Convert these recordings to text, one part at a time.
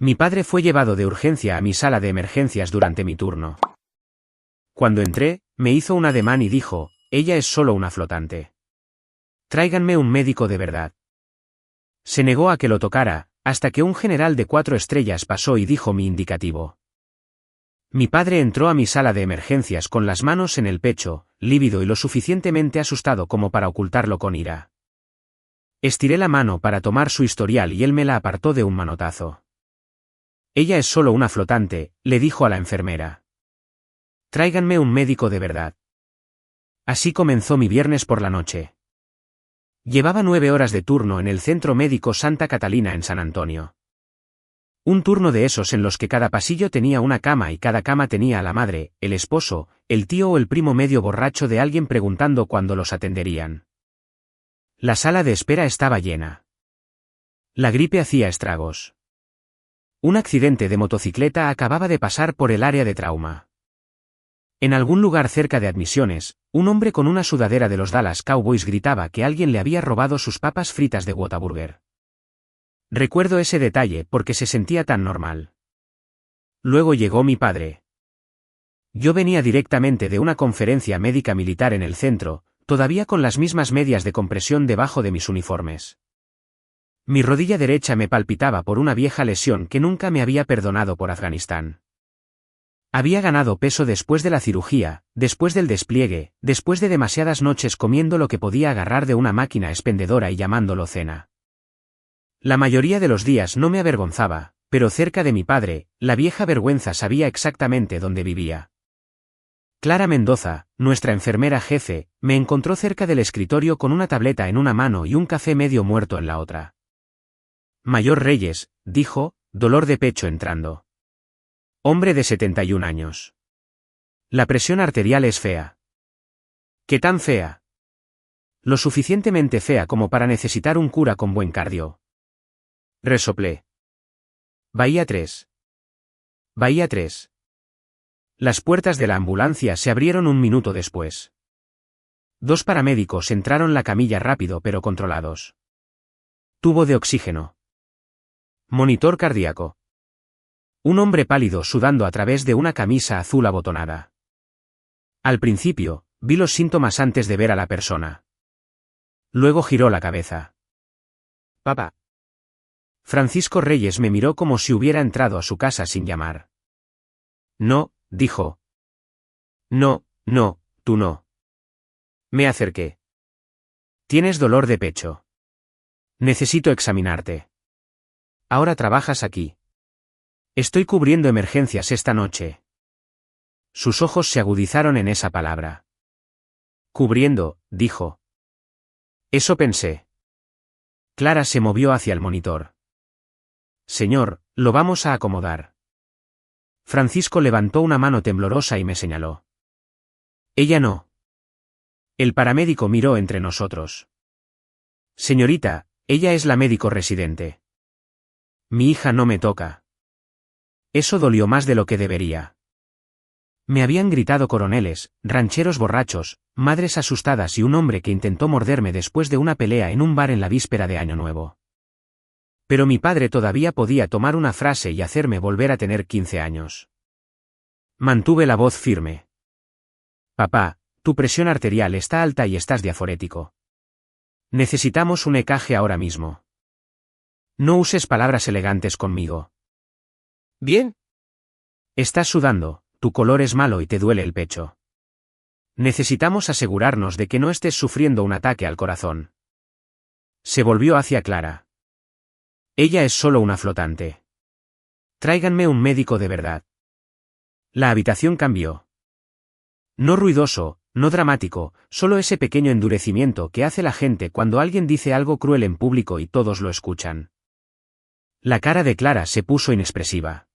Mi padre fue llevado de urgencia a mi sala de emergencias durante mi turno. Cuando entré, me hizo un ademán y dijo, ella es solo una flotante. Tráiganme un médico de verdad. Se negó a que lo tocara, hasta que un general de 4 estrellas pasó y dijo mi indicativo. Mi padre entró a mi sala de emergencias con las manos en el pecho, lívido y lo suficientemente asustado como para ocultarlo con ira. Estiré la mano para tomar su historial y él me la apartó de un manotazo. Ella es solo una flotante, le dijo a la enfermera. Tráiganme un médico de verdad. Así comenzó mi viernes por la noche. Llevaba 9 horas de turno en el Centro Médico Santa Catalina en San Antonio. Un turno de esos en los que cada pasillo tenía una cama y cada cama tenía a la madre, el esposo, el tío o el primo medio borracho de alguien preguntando cuándo los atenderían. La sala de espera estaba llena. La gripe hacía estragos. Un accidente de motocicleta acababa de pasar por el área de trauma. En algún lugar cerca de admisiones, un hombre con una sudadera de los Dallas Cowboys gritaba que alguien le había robado sus papas fritas de Whataburger. Recuerdo ese detalle porque se sentía tan normal. Luego llegó mi padre. Yo venía directamente de una conferencia médica militar en el centro, todavía con las mismas medias de compresión debajo de mis uniformes. Mi rodilla derecha me palpitaba por una vieja lesión que nunca me había perdonado por Afganistán. Había ganado peso después de la cirugía, después del despliegue, después de demasiadas noches comiendo lo que podía agarrar de una máquina expendedora y llamándolo cena. La mayoría de los días no me avergonzaba, pero cerca de mi padre, la vieja vergüenza sabía exactamente dónde vivía. Clara Mendoza, nuestra enfermera jefe, me encontró cerca del escritorio con una tableta en una mano y un café medio muerto en la otra. Mayor Reyes, dijo, dolor de pecho entrando. Hombre de 71 años. La presión arterial es fea. ¿Qué tan fea? Lo suficientemente fea como para necesitar un cura con buen cardio. Resoplé. Bahía 3. Bahía 3. Las puertas de la ambulancia se abrieron un minuto después. 2 paramédicos entraron la camilla rápido pero controlados. Tubo de oxígeno. Monitor cardíaco. Un hombre pálido sudando a través de una camisa azul abotonada. Al principio, vi los síntomas antes de ver a la persona. Luego giró la cabeza. Papá. Francisco Reyes me miró como si hubiera entrado a su casa sin llamar. No, dijo. No, tú no. Me acerqué. Tienes dolor de pecho. Necesito examinarte. Ahora trabajas aquí. Estoy cubriendo emergencias esta noche. Sus ojos se agudizaron en esa palabra. Cubriendo, dijo. Eso pensé. Clara se movió hacia el monitor. Señor, lo vamos a acomodar. Francisco levantó una mano temblorosa y me señaló. Ella no. El paramédico miró entre nosotros. Señorita, ella es la médico residente. Mi hija no me toca. Eso dolió más de lo que debería. Me habían gritado coroneles, rancheros borrachos, madres asustadas y un hombre que intentó morderme después de una pelea en un bar en la víspera de Año Nuevo. Pero mi padre todavía podía tomar una frase y hacerme volver a tener 15 años. Mantuve la voz firme. Papá, tu presión arterial está alta y estás diaforético. Necesitamos un EKG ahora mismo. No uses palabras elegantes conmigo. Bien. Estás sudando, tu color es malo y te duele el pecho. Necesitamos asegurarnos de que no estés sufriendo un ataque al corazón. Se volvió hacia Clara. Ella es solo una flotante. Tráiganme un médico de verdad. La habitación cambió. No ruidoso, no dramático, solo ese pequeño endurecimiento que hace la gente cuando alguien dice algo cruel en público y todos lo escuchan. La cara de Clara se puso inexpresiva.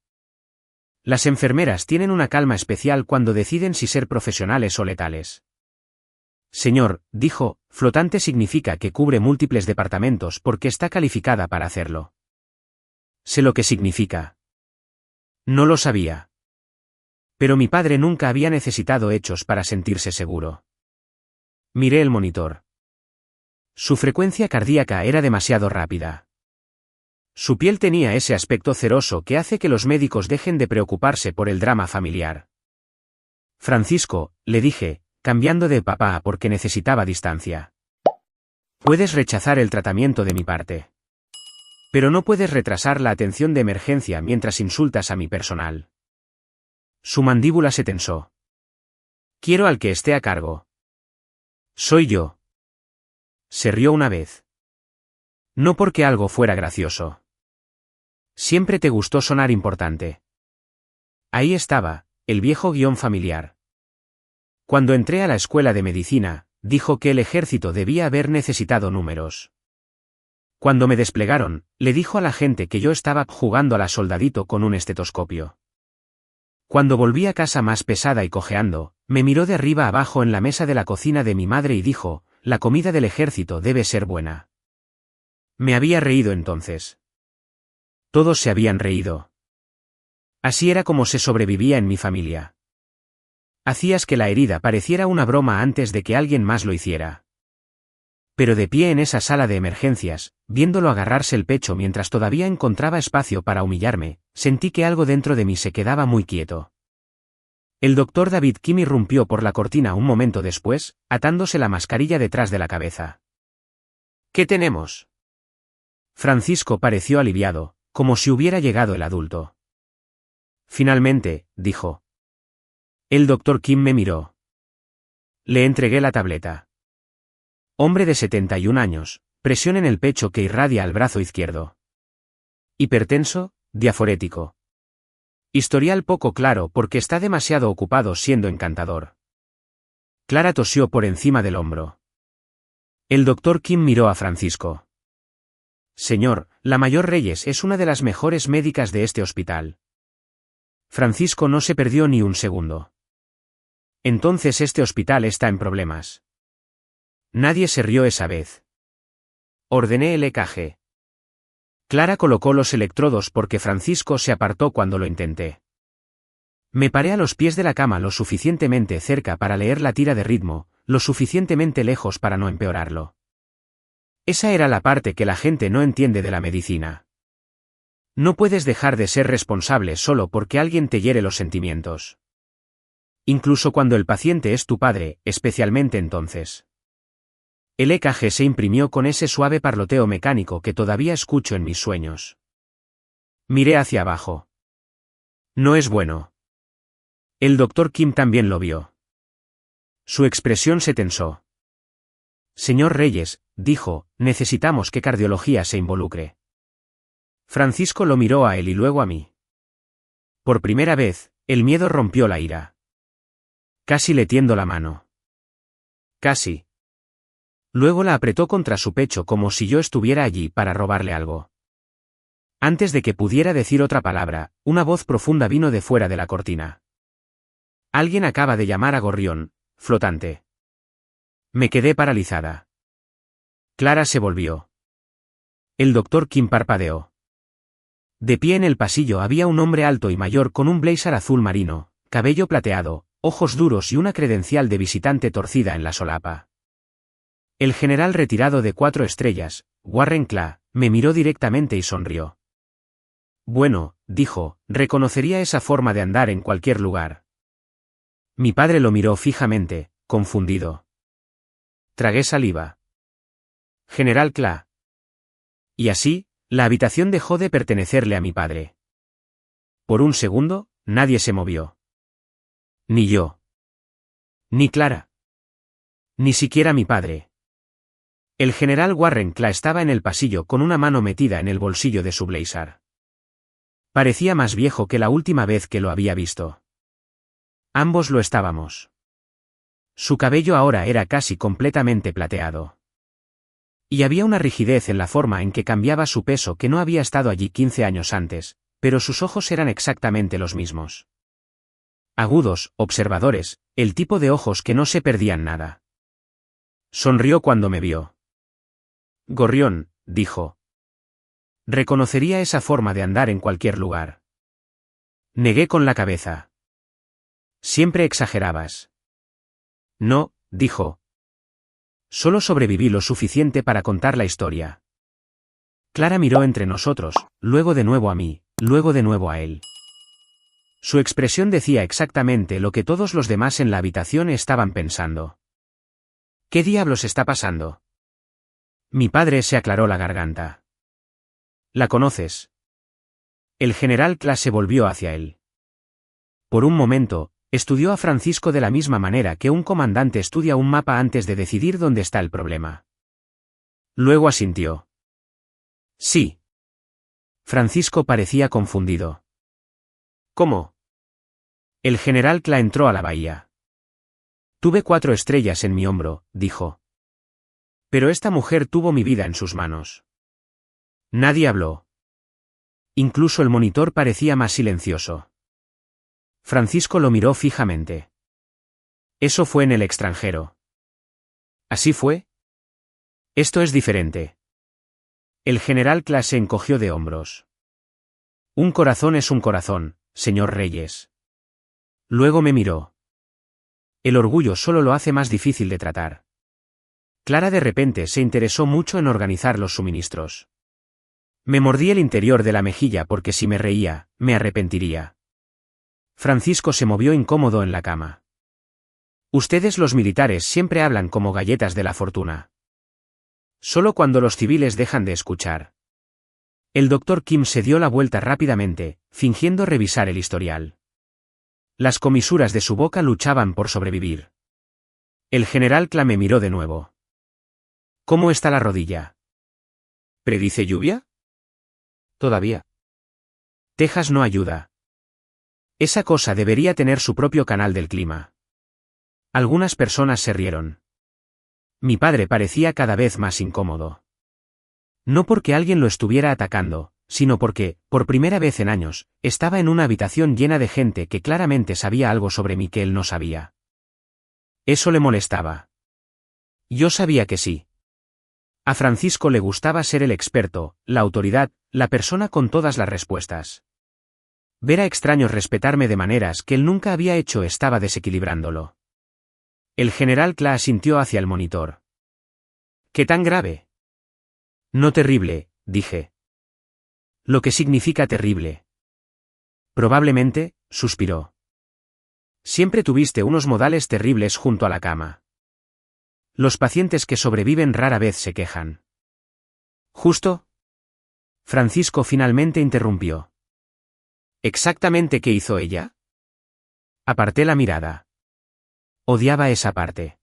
Las enfermeras tienen una calma especial cuando deciden si ser profesionales o letales. Señor, dijo, flotante significa que cubre múltiples departamentos porque está calificada para hacerlo. Sé lo que significa. No lo sabía. Pero mi padre nunca había necesitado hechos para sentirse seguro. Miré el monitor. Su frecuencia cardíaca era demasiado rápida. Su piel tenía ese aspecto ceroso que hace que los médicos dejen de preocuparse por el drama familiar. Francisco, le dije, cambiando de papá a porque necesitaba distancia. Puedes rechazar el tratamiento de mi parte. Pero no puedes retrasar la atención de emergencia mientras insultas a mi personal. Su mandíbula se tensó. Quiero al que esté a cargo. Soy yo. Se rió una vez. No porque algo fuera gracioso. Siempre te gustó sonar importante. Ahí estaba, el viejo guión familiar. Cuando entré a la escuela de medicina, dijo que el ejército debía haber necesitado números. Cuando me desplegaron, le dijo a la gente que yo estaba jugando a la soldadito con un estetoscopio. Cuando volví a casa más pesada y cojeando, me miró de arriba abajo en la mesa de la cocina de mi madre y dijo, la comida del ejército debe ser buena. Me había reído entonces. Todos se habían reído. Así era como se sobrevivía en mi familia. Hacías que la herida pareciera una broma antes de que alguien más lo hiciera. Pero de pie en esa sala de emergencias, viéndolo agarrarse el pecho mientras todavía encontraba espacio para humillarme, sentí que algo dentro de mí se quedaba muy quieto. El doctor David Kim irrumpió por la cortina un momento después, atándose la mascarilla detrás de la cabeza. ¿Qué tenemos? Francisco pareció aliviado, como si hubiera llegado el adulto. Finalmente, dijo. El doctor Kim me miró. Le entregué la tableta. Hombre de 71 años, presión en el pecho que irradia al brazo izquierdo. Hipertenso, diaforético. Historial poco claro porque está demasiado ocupado siendo encantador. Clara tosió por encima del hombro. El doctor Kim miró a Francisco. Señor, la mayor Reyes es una de las mejores médicas de este hospital. Francisco no se perdió ni un segundo. Entonces este hospital está en problemas. Nadie se rió esa vez. Ordené el EKG. Clara colocó los electrodos porque Francisco se apartó cuando lo intenté. Me paré a los pies de la cama lo suficientemente cerca para leer la tira de ritmo, lo suficientemente lejos para no empeorarlo. Esa era la parte que la gente no entiende de la medicina. No puedes dejar de ser responsable solo porque alguien te hiere los sentimientos. Incluso cuando el paciente es tu padre, especialmente entonces. El EKG se imprimió con ese suave parloteo mecánico que todavía escucho en mis sueños. Miré hacia abajo. No es bueno. El doctor Kim también lo vio. Su expresión se tensó. Señor Reyes, dijo, necesitamos que cardiología se involucre. Francisco lo miró a él y luego a mí. Por primera vez, el miedo rompió la ira. Casi le tiendo la mano. Casi. Luego la apretó contra su pecho como si yo estuviera allí para robarle algo. Antes de que pudiera decir otra palabra, una voz profunda vino de fuera de la cortina. Alguien acaba de llamar a Gorrión, flotante. Me quedé paralizada. Clara se volvió. El doctor Kim parpadeó. De pie en el pasillo había un hombre alto y mayor con un blazer azul marino, cabello plateado, ojos duros y una credencial de visitante torcida en la solapa. El general retirado de 4 estrellas, Warren Clay, me miró directamente y sonrió. Bueno, dijo, reconocería esa forma de andar en cualquier lugar. Mi padre lo miró fijamente, confundido. Tragué saliva. General Clay. Y así, la habitación dejó de pertenecerle a mi padre. Por un segundo, nadie se movió. Ni yo. Ni Clara. Ni siquiera mi padre. El general Warren Clay estaba en el pasillo con una mano metida en el bolsillo de su blazer. Parecía más viejo que la última vez que lo había visto. Ambos lo estábamos. Su cabello ahora era casi completamente plateado. Y había una rigidez en la forma en que cambiaba su peso que no había estado allí 15 años antes, pero sus ojos eran exactamente los mismos. Agudos, observadores, el tipo de ojos que no se perdían nada. Sonrió cuando me vio. Gorrión, dijo. Reconocería esa forma de andar en cualquier lugar. Negué con la cabeza. Siempre exagerabas. No, dijo. Solo sobreviví lo suficiente para contar la historia. Clara miró entre nosotros, luego de nuevo a mí, luego de nuevo a él. Su expresión decía exactamente lo que todos los demás en la habitación estaban pensando. ¿Qué diablos está pasando? Mi padre se aclaró la garganta. ¿La conoces? El general Class se volvió hacia él. Por un momento, estudió a Francisco de la misma manera que un comandante estudia un mapa antes de decidir dónde está el problema. Luego asintió. Sí. Francisco parecía confundido. ¿Cómo? El general Class entró a la bahía. Tuve 4 estrellas en mi hombro, dijo. Pero esta mujer tuvo mi vida en sus manos. Nadie habló. Incluso el monitor parecía más silencioso. Francisco lo miró fijamente. Eso fue en el extranjero. ¿Así fue? Esto es diferente. El general Class se encogió de hombros. Un corazón es un corazón, señor Reyes. Luego me miró. El orgullo solo lo hace más difícil de tratar. Clara de repente se interesó mucho en organizar los suministros. Me mordí el interior de la mejilla porque si me reía, me arrepentiría. Francisco se movió incómodo en la cama. Ustedes los militares siempre hablan como galletas de la fortuna. Solo cuando los civiles dejan de escuchar. El doctor Kim se dio la vuelta rápidamente, fingiendo revisar el historial. Las comisuras de su boca luchaban por sobrevivir. El general Class me miró de nuevo. ¿Cómo está la rodilla? ¿Predice lluvia? Todavía. Texas no ayuda. Esa cosa debería tener su propio canal del clima. Algunas personas se rieron. Mi padre parecía cada vez más incómodo. No porque alguien lo estuviera atacando, sino porque, por primera vez en años, estaba en una habitación llena de gente que claramente sabía algo sobre mí que él no sabía. Eso le molestaba. Yo sabía que sí. A Francisco le gustaba ser el experto, la autoridad, la persona con todas las respuestas. Ver a extraños respetarme de maneras que él nunca había hecho estaba desequilibrándolo. El general Class asintió hacia el monitor. ¿Qué tan grave? No terrible, dije. Lo que significa terrible. Probablemente, suspiró. Siempre tuviste unos modales terribles junto a la cama. Los pacientes que sobreviven rara vez se quejan. ¿Justo? Francisco finalmente interrumpió. ¿Exactamente qué hizo ella? Aparté la mirada. Odiaba esa parte.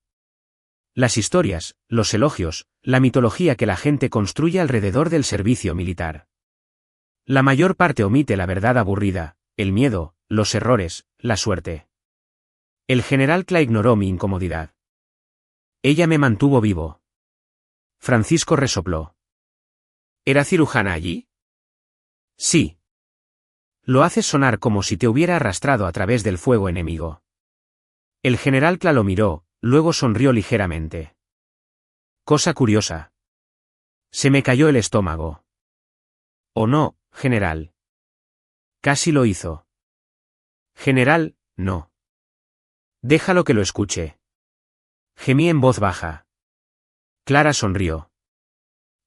Las historias, los elogios, la mitología que la gente construye alrededor del servicio militar. La mayor parte omite la verdad aburrida, el miedo, los errores, la suerte. El general Class ignoró mi incomodidad. Ella me mantuvo vivo. Francisco resopló. ¿Era cirujana allí? Sí. Lo haces sonar como si te hubiera arrastrado a través del fuego enemigo. El general Class lo miró, luego sonrió ligeramente. Cosa curiosa. Se me cayó el estómago. ¿O no, general? Casi lo hizo. General, no. Déjalo que lo escuche. Gemí en voz baja. Clara sonrió.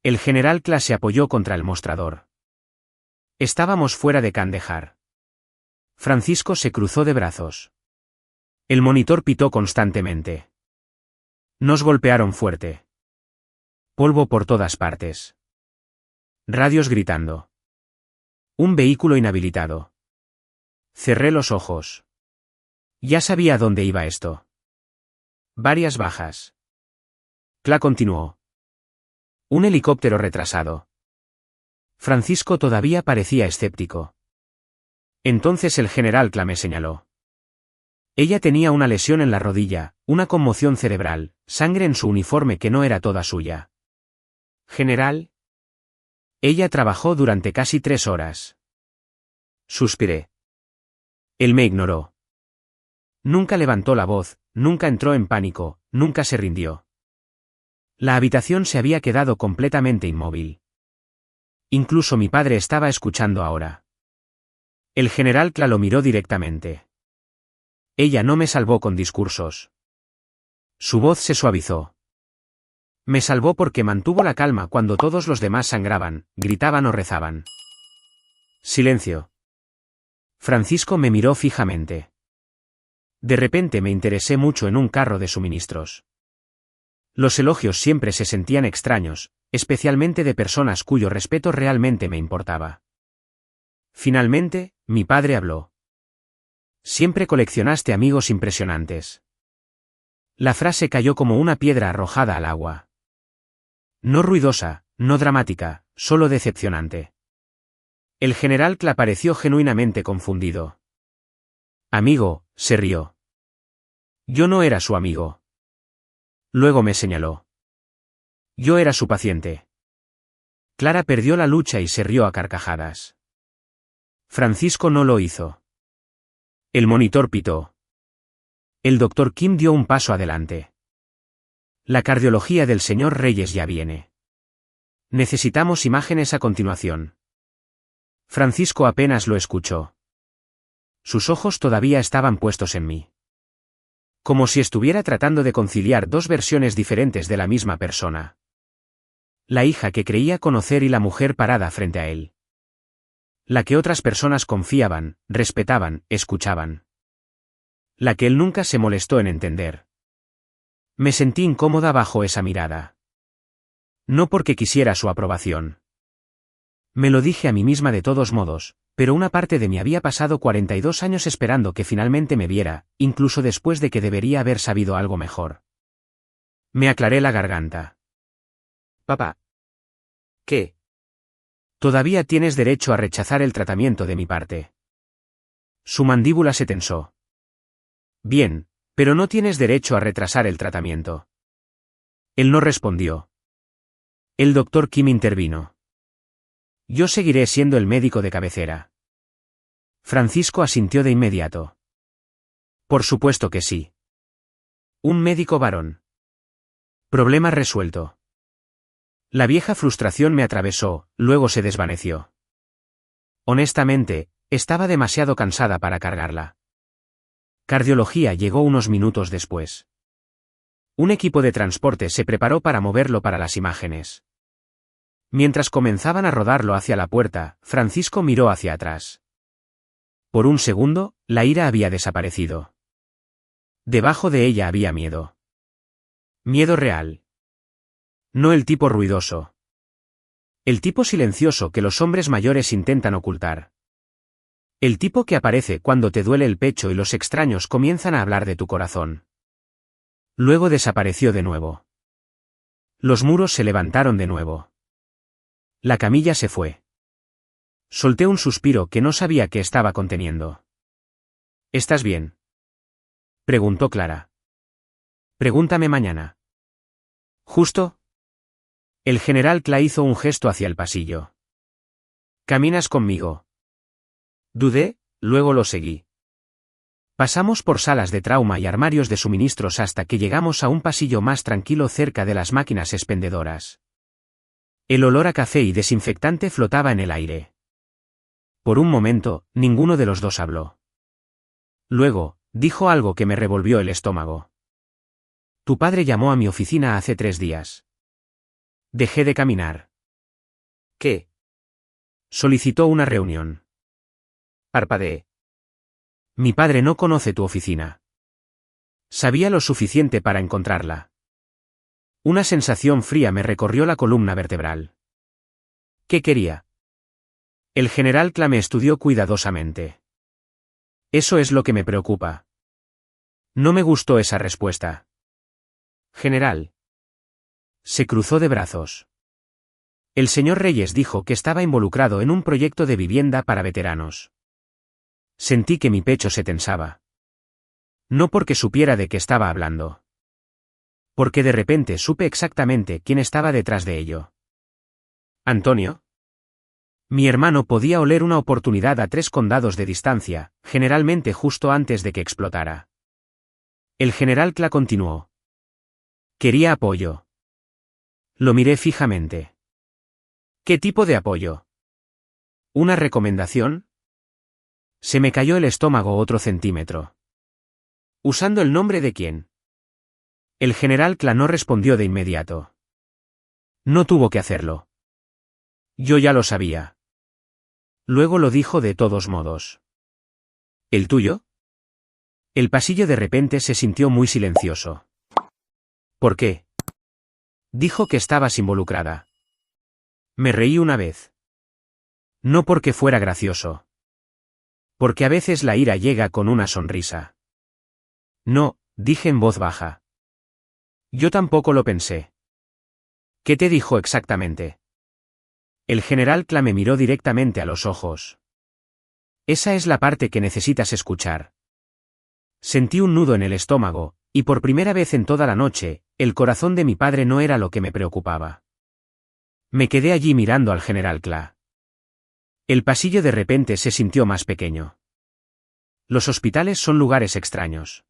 El general Class se apoyó contra el mostrador. Estábamos fuera de Kandahar. Francisco se cruzó de brazos. El monitor pitó constantemente. Nos golpearon fuerte. Polvo por todas partes. Radios gritando. Un vehículo inhabilitado. Cerré los ojos. Ya sabía dónde iba esto. Varias bajas. Class continuó. Un helicóptero retrasado. Francisco todavía parecía escéptico. Entonces el general Class me señaló. Ella tenía una lesión en la rodilla, una conmoción cerebral, sangre en su uniforme que no era toda suya. General. Ella trabajó durante casi 3 horas. Suspiré. Él me ignoró. Nunca levantó la voz, nunca entró en pánico, nunca se rindió. La habitación se había quedado completamente inmóvil. Incluso mi padre estaba escuchando ahora. El general Class lo miró directamente. Ella no me salvó con discursos. Su voz se suavizó. Me salvó porque mantuvo la calma cuando todos los demás sangraban, gritaban o rezaban. Silencio. Francisco me miró fijamente. De repente me interesé mucho en un carro de suministros. Los elogios siempre se sentían extraños, especialmente de personas cuyo respeto realmente me importaba. Finalmente, mi padre habló. Siempre coleccionaste amigos impresionantes. La frase cayó como una piedra arrojada al agua. No ruidosa, no dramática, solo decepcionante. El general Cla pareció genuinamente confundido. Amigo, se rió. Yo no era su amigo. Luego me señaló. Yo era su paciente. Clara perdió la lucha y se rió a carcajadas. Francisco no lo hizo. El monitor pitó. El doctor Kim dio un paso adelante. La cardiología del señor Reyes ya viene. Necesitamos imágenes a continuación. Francisco apenas lo escuchó. Sus ojos todavía estaban puestos en mí. Como si estuviera tratando de conciliar dos versiones diferentes de la misma persona. La hija que creía conocer y la mujer parada frente a él. La que otras personas confiaban, respetaban, escuchaban. La que él nunca se molestó en entender. Me sentí incómoda bajo esa mirada. No porque quisiera su aprobación. Me lo dije a mí misma de todos modos, pero una parte de mí había pasado 42 años esperando que finalmente me viera, incluso después de que debería haber sabido algo mejor. Me aclaré la garganta. Papá. ¿Qué? Todavía tienes derecho a rechazar el tratamiento de mi parte. Su mandíbula se tensó. Bien, pero no tienes derecho a retrasar el tratamiento. Él no respondió. El doctor Kim intervino. Yo seguiré siendo el médico de cabecera. Francisco asintió de inmediato. Por supuesto que sí. Un médico varón. Problema resuelto. La vieja frustración me atravesó, luego se desvaneció. Honestamente, estaba demasiado cansada para cargarla. Cardiología llegó unos minutos después. Un equipo de transporte se preparó para moverlo para las imágenes. Mientras comenzaban a rodarlo hacia la puerta, Francisco miró hacia atrás. Por un segundo, la ira había desaparecido. Debajo de ella había miedo. Miedo real. No el tipo ruidoso. El tipo silencioso que los hombres mayores intentan ocultar. El tipo que aparece cuando te duele el pecho y los extraños comienzan a hablar de tu corazón. Luego desapareció de nuevo. Los muros se levantaron de nuevo. La camilla se fue. Solté un suspiro que no sabía que estaba conteniendo. ¿Estás bien?, preguntó Clara. Pregúntame mañana. ¿Justo? El general Cla hizo un gesto hacia el pasillo. ¿Caminas conmigo? Dudé, luego lo seguí. Pasamos por salas de trauma y armarios de suministros hasta que llegamos a un pasillo más tranquilo cerca de las máquinas expendedoras. El olor a café y desinfectante flotaba en el aire. Por un momento, ninguno de los dos habló. Luego, dijo algo que me revolvió el estómago. Tu padre llamó a mi oficina hace 3 días. Dejé de caminar. ¿Qué? Solicitó una reunión. Parpadeé. Mi padre no conoce tu oficina. Sabía lo suficiente para encontrarla. Una sensación fría me recorrió la columna vertebral. ¿Qué quería? El general Cla me estudió cuidadosamente. Eso es lo que me preocupa. No me gustó esa respuesta. General. Se cruzó de brazos. El señor Reyes dijo que estaba involucrado en un proyecto de vivienda para veteranos. Sentí que mi pecho se tensaba. No porque supiera de qué estaba hablando. Porque de repente supe exactamente quién estaba detrás de ello. ¿Antonio? Mi hermano podía oler una oportunidad a 3 condados de distancia, generalmente justo antes de que explotara. El general Cla continuó. Quería apoyo. Lo miré fijamente. ¿Qué tipo de apoyo? ¿Una recomendación? Se me cayó el estómago otro centímetro. ¿Usando el nombre de quién? El general Cla no respondió de inmediato. No tuvo que hacerlo. Yo ya lo sabía. Luego lo dijo de todos modos. ¿El tuyo? El pasillo de repente se sintió muy silencioso. ¿Por qué? Dijo que estabas involucrada. Me reí una vez. No porque fuera gracioso. Porque a veces la ira llega con una sonrisa. No, dije en voz baja. Yo tampoco lo pensé. ¿Qué te dijo exactamente? El general Kla me miró directamente a los ojos. Esa es la parte que necesitas escuchar. Sentí un nudo en el estómago, y por primera vez en toda la noche, el corazón de mi padre no era lo que me preocupaba. Me quedé allí mirando al general Kla. El pasillo de repente se sintió más pequeño. Los hospitales son lugares extraños.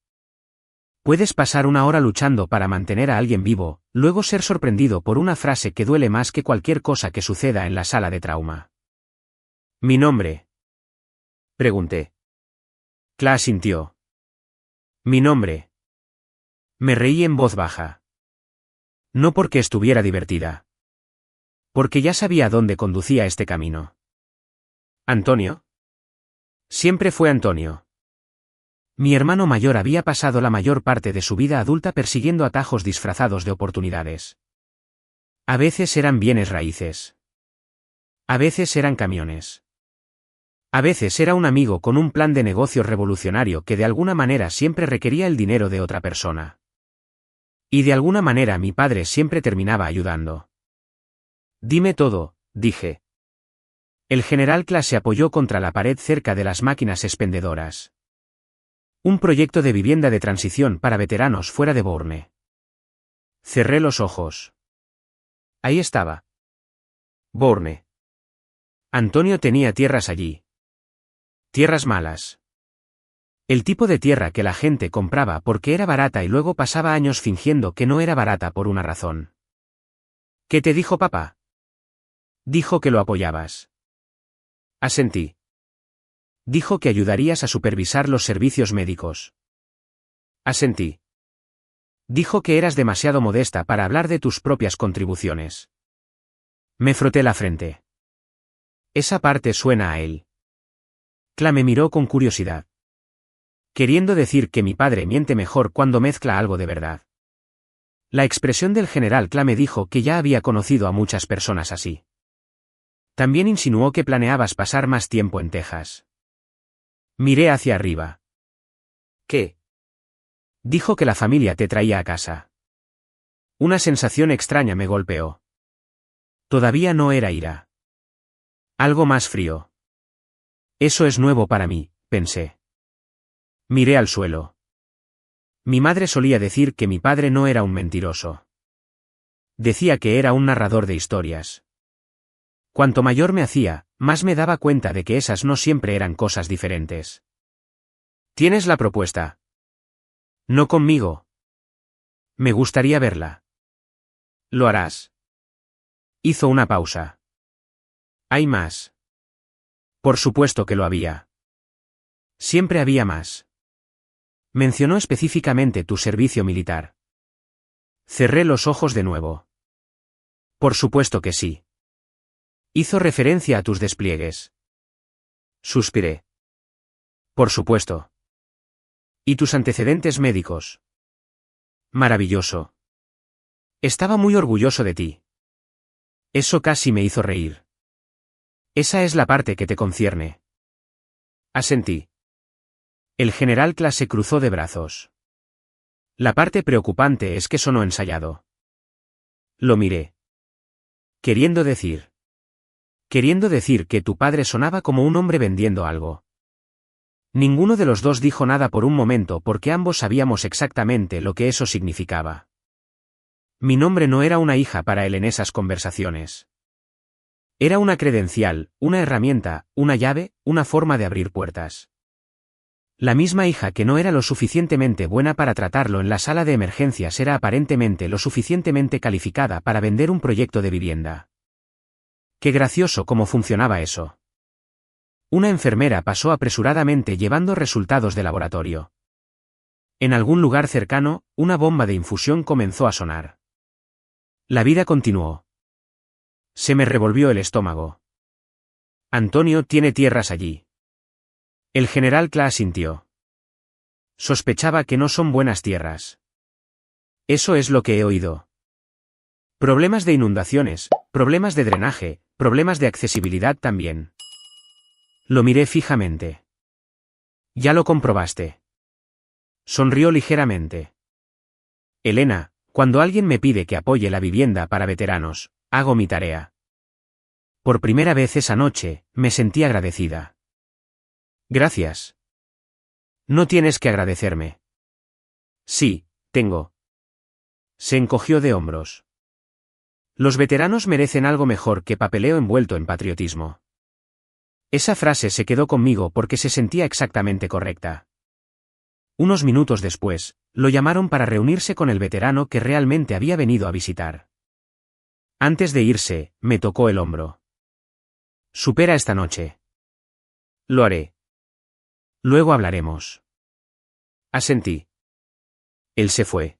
Puedes pasar una hora luchando para mantener a alguien vivo, luego ser sorprendido por una frase que duele más que cualquier cosa que suceda en la sala de trauma. ¿Mi nombre? Pregunté. Kla asintió. Mi nombre. Me reí en voz baja. No porque estuviera divertida. Porque ya sabía a dónde conducía este camino. ¿Antonio? Siempre fue Antonio. Mi hermano mayor había pasado la mayor parte de su vida adulta persiguiendo atajos disfrazados de oportunidades. A veces eran bienes raíces. A veces eran camiones. A veces era un amigo con un plan de negocio revolucionario que de alguna manera siempre requería el dinero de otra persona. Y de alguna manera mi padre siempre terminaba ayudando. Dime todo, dije. El general Kla se apoyó contra la pared cerca de las máquinas expendedoras. Un proyecto de vivienda de transición para veteranos fuera de Bourne. Cerré los ojos. Ahí estaba. Bourne. Antonio tenía tierras allí. Tierras malas. El tipo de tierra que la gente compraba porque era barata y luego pasaba años fingiendo que no era barata por una razón. ¿Qué te dijo papá? Dijo que lo apoyabas. Asentí. Dijo que ayudarías a supervisar los servicios médicos. Asentí. Dijo que eras demasiado modesta para hablar de tus propias contribuciones. Me froté la frente. Esa parte suena a él. Kla me miró con curiosidad. Queriendo decir que mi padre miente mejor cuando mezcla algo de verdad. La expresión del general Kla me dijo que ya había conocido a muchas personas así. También insinuó que planeabas pasar más tiempo en Texas. Miré hacia arriba. ¿Qué? Dijo que la familia te traía a casa. Una sensación extraña me golpeó. Todavía no era ira. Algo más frío. Eso es nuevo para mí, pensé. Miré al suelo. Mi madre solía decir que mi padre no era un mentiroso. Decía que era un narrador de historias. Cuanto mayor me hacía, más me daba cuenta de que esas no siempre eran cosas diferentes. ¿Tienes la propuesta? No conmigo. Me gustaría verla. ¿Lo harás? Hizo una pausa. ¿Hay más? Por supuesto que lo había. Siempre había más. Mencionó específicamente tu servicio militar. Cerré los ojos de nuevo. Por supuesto que sí. Hizo referencia a tus despliegues. Suspiré. Por supuesto. ¿Y tus antecedentes médicos? Maravilloso. Estaba muy orgulloso de ti. Eso casi me hizo reír. Esa es la parte que te concierne. Asentí. El general Kla se cruzó de brazos. La parte preocupante es que sonó ensayado. Lo miré. Queriendo decir que tu padre sonaba como un hombre vendiendo algo. Ninguno de los dos dijo nada por un momento porque ambos sabíamos exactamente lo que eso significaba. Mi nombre no era una hija para él en esas conversaciones. Era una credencial, una herramienta, una llave, una forma de abrir puertas. La misma hija que no era lo suficientemente buena para tratarlo en la sala de emergencias era aparentemente lo suficientemente calificada para vender un proyecto de vivienda. Qué gracioso cómo funcionaba eso. Una enfermera pasó apresuradamente llevando resultados de laboratorio. En algún lugar cercano, una bomba de infusión comenzó a sonar. La vida continuó. Se me revolvió el estómago. Antonio tiene tierras allí. El general Kla asintió. Sospechaba que no son buenas tierras. Eso es lo que he oído. Problemas de inundaciones, problemas de drenaje, problemas de accesibilidad también. Lo miré fijamente. Ya lo comprobaste. Sonrió ligeramente. Elena, cuando alguien me pide que apoye la vivienda para veteranos, hago mi tarea. Por primera vez esa noche, me sentí agradecida. Gracias. No tienes que agradecerme. Sí, tengo. Se encogió de hombros. Los veteranos merecen algo mejor que papeleo envuelto en patriotismo. Esa frase se quedó conmigo porque se sentía exactamente correcta. Unos minutos después, lo llamaron para reunirse con el veterano que realmente había venido a visitar. Antes de irse, me tocó el hombro. Supera esta noche. Lo haré. Luego hablaremos. Asentí. Él se fue.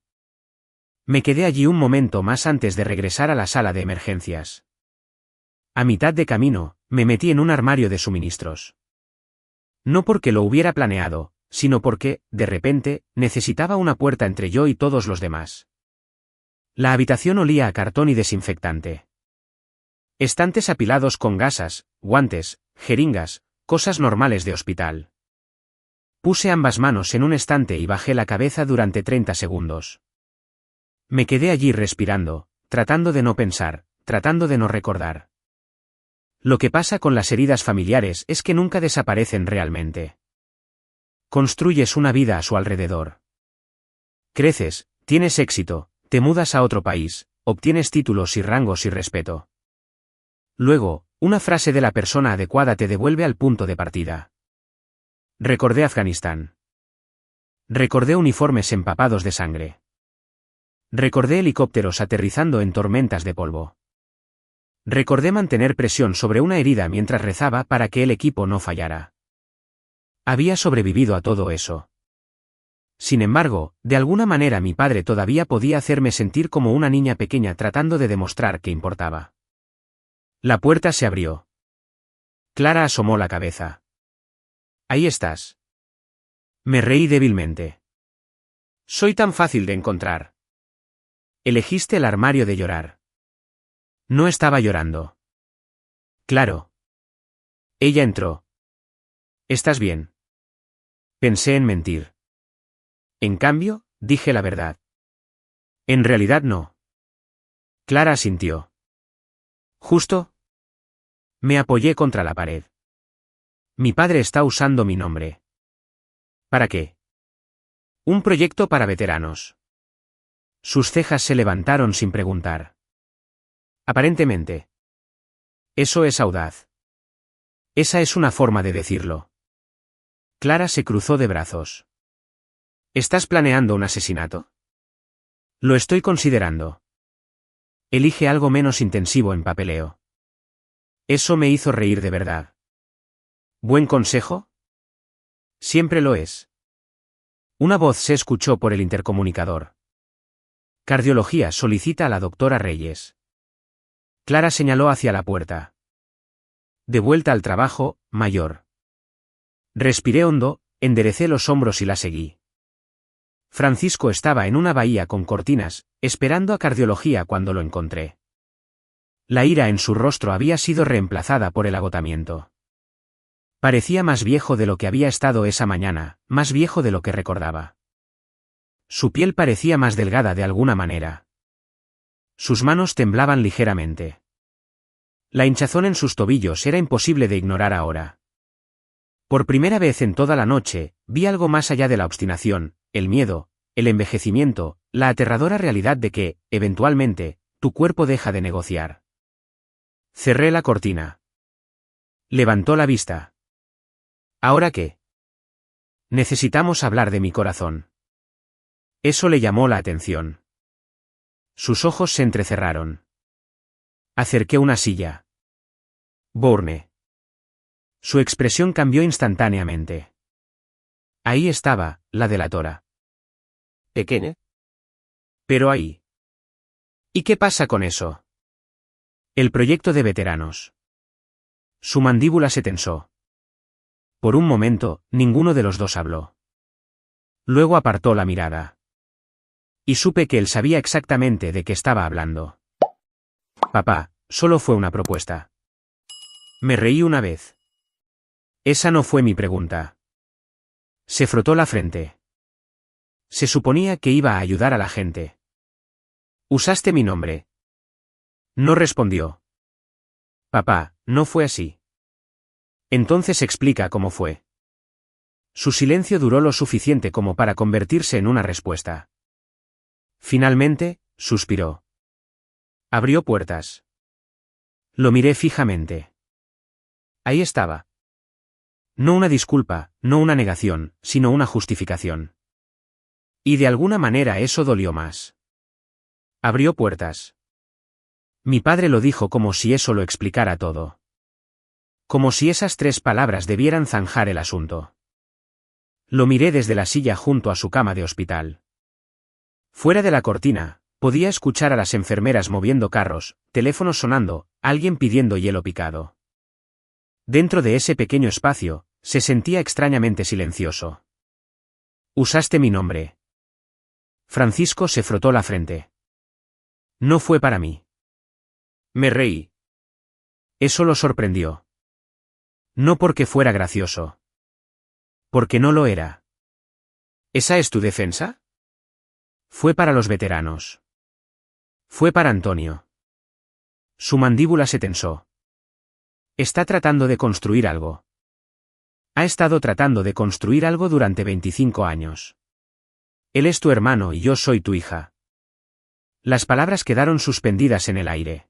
Me quedé allí un momento más antes de regresar a la sala de emergencias. A mitad de camino, me metí en un armario de suministros. No porque lo hubiera planeado, sino porque, de repente, necesitaba una puerta entre yo y todos los demás. La habitación olía a cartón y desinfectante. Estantes apilados con gasas, guantes, jeringas, cosas normales de hospital. Puse ambas manos en un estante y bajé la cabeza durante 30 segundos. Me quedé allí respirando, tratando de no pensar, tratando de no recordar. Lo que pasa con las heridas familiares es que nunca desaparecen realmente. Construyes una vida a su alrededor. Creces, tienes éxito, te mudas a otro país, obtienes títulos y rangos y respeto. Luego, una frase de la persona adecuada te devuelve al punto de partida. Recordé Afganistán. Recordé uniformes empapados de sangre. Recordé helicópteros aterrizando en tormentas de polvo. Recordé mantener presión sobre una herida mientras rezaba para que el equipo no fallara. Había sobrevivido a todo eso. Sin embargo, de alguna manera mi padre todavía podía hacerme sentir como una niña pequeña tratando de demostrar que importaba. La puerta se abrió. Clara asomó la cabeza. Ahí estás. Me reí débilmente. Soy tan fácil de encontrar. Elegiste el armario de llorar. No estaba llorando. Claro. Ella entró. ¿Estás bien? Pensé en mentir. En cambio, dije la verdad. En realidad no. Clara asintió. ¿Justo? Me apoyé contra la pared. Mi padre está usando mi nombre. ¿Para qué? Un proyecto para veteranos. Sus cejas se levantaron sin preguntar. Aparentemente. Eso es audaz. Esa es una forma de decirlo. Clara se cruzó de brazos. ¿Estás planeando un asesinato? Lo estoy considerando. Elige algo menos intensivo en papeleo. Eso me hizo reír de verdad. ¿Buen consejo? Siempre lo es. Una voz se escuchó por el intercomunicador. Cardiología solicita a la doctora Reyes. Clara señaló hacia la puerta. De vuelta al trabajo, mayor. Respiré hondo, enderecé los hombros y la seguí. Francisco estaba en una bahía con cortinas, esperando a cardiología cuando lo encontré. La ira en su rostro había sido reemplazada por el agotamiento. Parecía más viejo de lo que había estado esa mañana, más viejo de lo que recordaba. Su piel parecía más delgada de alguna manera. Sus manos temblaban ligeramente. La hinchazón en sus tobillos era imposible de ignorar ahora. Por primera vez en toda la noche, vi algo más allá de la obstinación, el miedo, el envejecimiento, la aterradora realidad de que, eventualmente, tu cuerpo deja de negociar. Cerré la cortina. Levantó la vista. ¿Ahora qué? Necesitamos hablar de mi corazón. Eso le llamó la atención. Sus ojos se entrecerraron. Acerqué una silla. Bourne. Su expresión cambió instantáneamente. Ahí estaba, la delatora. ¿Pequeña? Pero ahí. ¿Y qué pasa con eso? El proyecto de veteranos. Su mandíbula se tensó. Por un momento, ninguno de los dos habló. Luego apartó la mirada. Y supe que él sabía exactamente de qué estaba hablando. Papá, solo fue una propuesta. Me reí una vez. Esa no fue mi pregunta. Se frotó la frente. Se suponía que iba a ayudar a la gente. Usaste mi nombre. No respondió. Papá, no fue así. Entonces explica cómo fue. Su silencio duró lo suficiente como para convertirse en una respuesta. Finalmente, suspiró. Abrió puertas. Lo miré fijamente. Ahí estaba. No una disculpa, no una negación, sino una justificación. Y de alguna manera eso dolió más. Abrió puertas. Mi padre lo dijo como si eso lo explicara todo. Como si esas 3 palabras debieran zanjar el asunto. Lo miré desde la silla junto a su cama de hospital. Fuera de la cortina, podía escuchar a las enfermeras moviendo carros, teléfonos sonando, alguien pidiendo hielo picado. Dentro de ese pequeño espacio, se sentía extrañamente silencioso. Usaste mi nombre. Francisco se frotó la frente. No fue para mí. Me reí. Eso lo sorprendió. No porque fuera gracioso. Porque no lo era. ¿Esa es tu defensa? Fue para los veteranos. Fue para Antonio. Su mandíbula se tensó. Está tratando de construir algo. Ha estado tratando de construir algo durante 25 años. Él es tu hermano y yo soy tu hija. Las palabras quedaron suspendidas en el aire.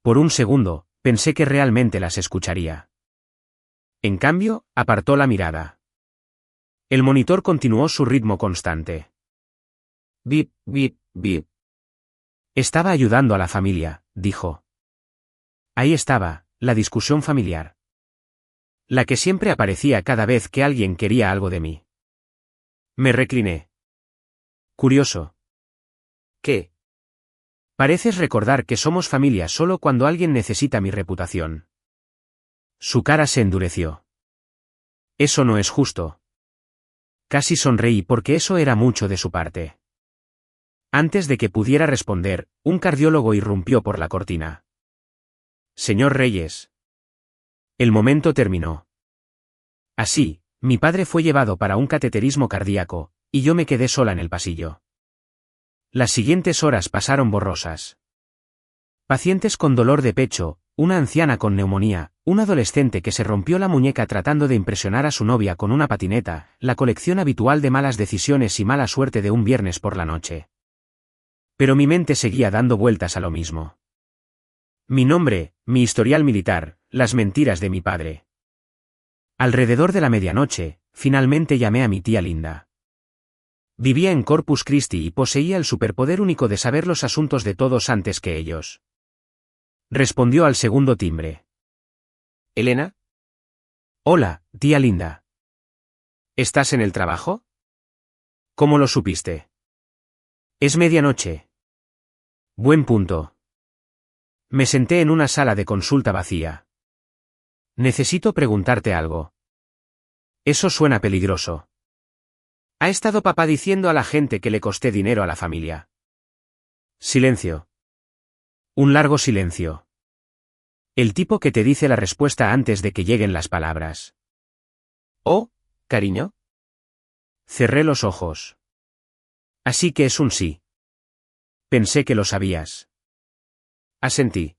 Por un segundo, pensé que realmente las escucharía. En cambio, apartó la mirada. El monitor continuó su ritmo constante. Bip, bip, bip. Estaba ayudando a la familia, dijo. Ahí estaba, la discusión familiar. La que siempre aparecía cada vez que alguien quería algo de mí. Me recliné. Curioso. ¿Qué? Pareces recordar que somos familia solo cuando alguien necesita mi reputación. Su cara se endureció. Eso no es justo. Casi sonreí porque eso era mucho de su parte. Antes de que pudiera responder, un cardiólogo irrumpió por la cortina. Señor Reyes. El momento terminó. Así, mi padre fue llevado para un cateterismo cardíaco, y yo me quedé sola en el pasillo. Las siguientes horas pasaron borrosas. Pacientes con dolor de pecho, una anciana con neumonía, un adolescente que se rompió la muñeca tratando de impresionar a su novia con una patineta, la colección habitual de malas decisiones y mala suerte de un viernes por la noche. Pero mi mente seguía dando vueltas a lo mismo. Mi nombre, mi historial militar, las mentiras de mi padre. Alrededor de la medianoche, finalmente llamé a mi tía Linda. Vivía en Corpus Christi y poseía el superpoder único de saber los asuntos de todos antes que ellos. Respondió al segundo timbre. ¿Elena? Hola, tía Linda. ¿Estás en el trabajo? ¿Cómo lo supiste? Es medianoche. Buen punto. Me senté en una sala de consulta vacía. Necesito preguntarte algo. Eso suena peligroso. ¿Ha estado papá diciendo a la gente que le costé dinero a la familia? Silencio. Un largo silencio. El tipo que te dice la respuesta antes de que lleguen las palabras. ¿Oh, cariño? Cerré los ojos. Así que es un sí. Pensé que lo sabías. Asentí.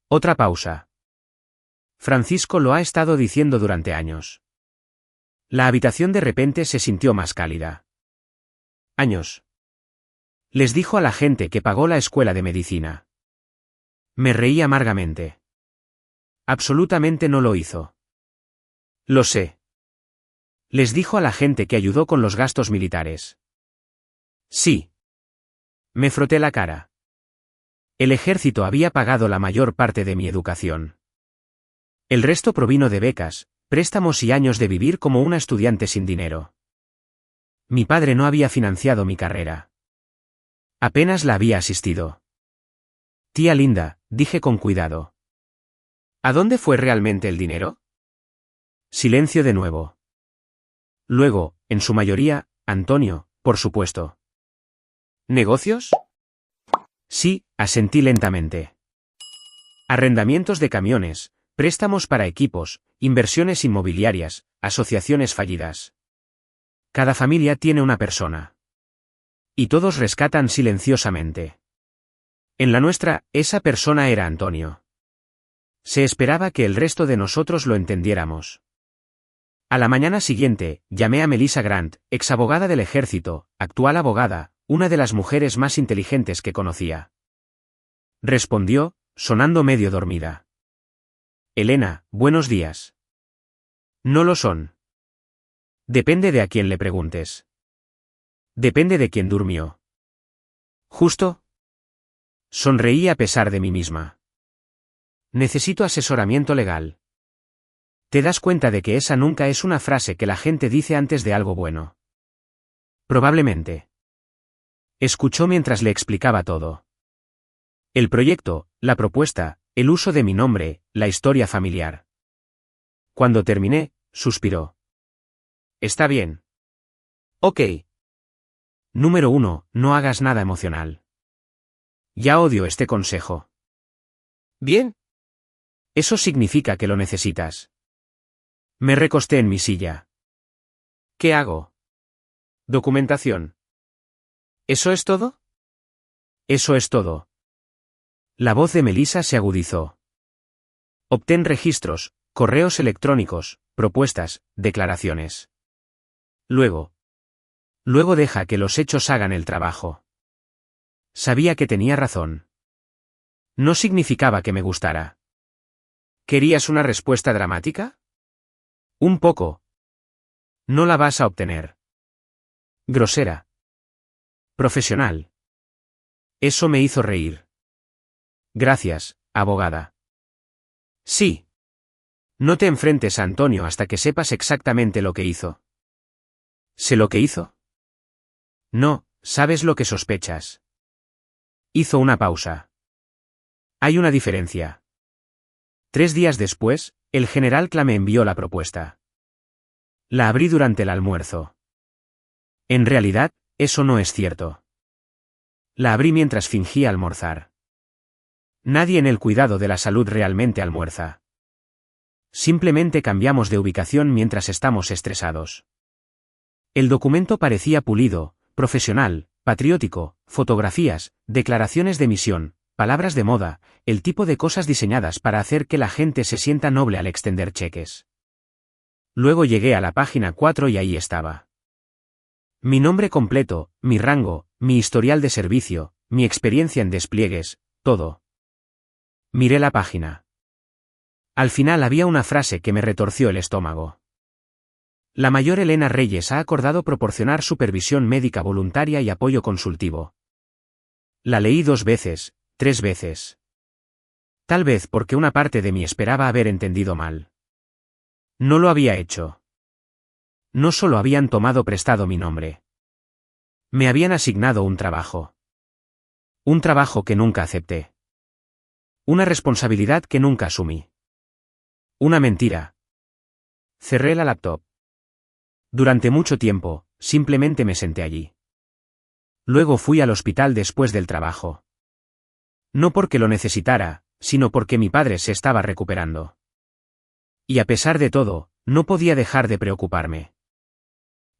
Otra pausa. Francisco lo ha estado diciendo durante años. La habitación de repente se sintió más cálida. Años. Les dijo a la gente que pagó la escuela de medicina. Me reí amargamente. Absolutamente no lo hizo. Lo sé. Les dijo a la gente que ayudó con los gastos militares. Sí. Me froté la cara. El ejército había pagado la mayor parte de mi educación. El resto provino de becas, préstamos y años de vivir como una estudiante sin dinero. Mi padre no había financiado mi carrera. Apenas la había asistido. Tía Linda, dije con cuidado. ¿A dónde fue realmente el dinero? Silencio de nuevo. Luego, en su mayoría, Antonio, por supuesto. ¿Negocios? Sí, asentí lentamente. Arrendamientos de camiones, préstamos para equipos, inversiones inmobiliarias, asociaciones fallidas. Cada familia tiene una persona. Y todos rescatan silenciosamente. En la nuestra, esa persona era Antonio. Se esperaba que el resto de nosotros lo entendiéramos. A la mañana siguiente, llamé a Melissa Grant, exabogada del ejército, actual abogada, una de las mujeres más inteligentes que conocía. Respondió, sonando medio dormida. Elena, buenos días. No lo son. Depende de a quién le preguntes. Depende de quién durmió. ¿Justo? Sonreí a pesar de mí misma. Necesito asesoramiento legal. ¿Te das cuenta de que esa nunca es una frase que la gente dice antes de algo bueno? Probablemente. Escuchó mientras le explicaba todo. El proyecto, la propuesta, el uso de mi nombre, la historia familiar. Cuando terminé, suspiró. Está bien. Ok. Número 1, no hagas nada emocional. Ya odio este consejo. Bien. Eso significa que lo necesitas. Me recosté en mi silla. ¿Qué hago? Documentación. ¿Eso es todo? Eso es todo. La voz de Melissa se agudizó. Obtén registros, correos electrónicos, propuestas, declaraciones. Luego deja que los hechos hagan el trabajo. Sabía que tenía razón. No significaba que me gustara. ¿Querías una respuesta dramática? Un poco. No la vas a obtener. Grosera. Profesional. Eso me hizo reír. Gracias, abogada. Sí. No te enfrentes a Antonio hasta que sepas exactamente lo que hizo. ¿Sé lo que hizo? No, sabes lo que sospechas. Hizo una pausa. Hay una diferencia. 3 días después, el general Cla me envió la propuesta. La abrí durante el almuerzo. En realidad, eso no es cierto. La abrí mientras fingía almorzar. Nadie en el cuidado de la salud realmente almuerza. Simplemente cambiamos de ubicación mientras estamos estresados. El documento parecía pulido, profesional, patriótico, fotografías, declaraciones de misión, palabras de moda, el tipo de cosas diseñadas para hacer que la gente se sienta noble al extender cheques. Luego llegué a la página 4 y ahí estaba. Mi nombre completo, mi rango, mi historial de servicio, mi experiencia en despliegues, todo. Miré la página. Al final había una frase que me retorció el estómago. La mayor Elena Reyes ha acordado proporcionar supervisión médica voluntaria y apoyo consultivo. La leí 2 veces, 3 veces. Tal vez porque una parte de mí esperaba haber entendido mal. No lo había hecho. No solo habían tomado prestado mi nombre. Me habían asignado un trabajo. Un trabajo que nunca acepté. Una responsabilidad que nunca asumí. Una mentira. Cerré la laptop. Durante mucho tiempo, simplemente me senté allí. Luego fui al hospital después del trabajo. No porque lo necesitara, sino porque mi padre se estaba recuperando. Y a pesar de todo, no podía dejar de preocuparme.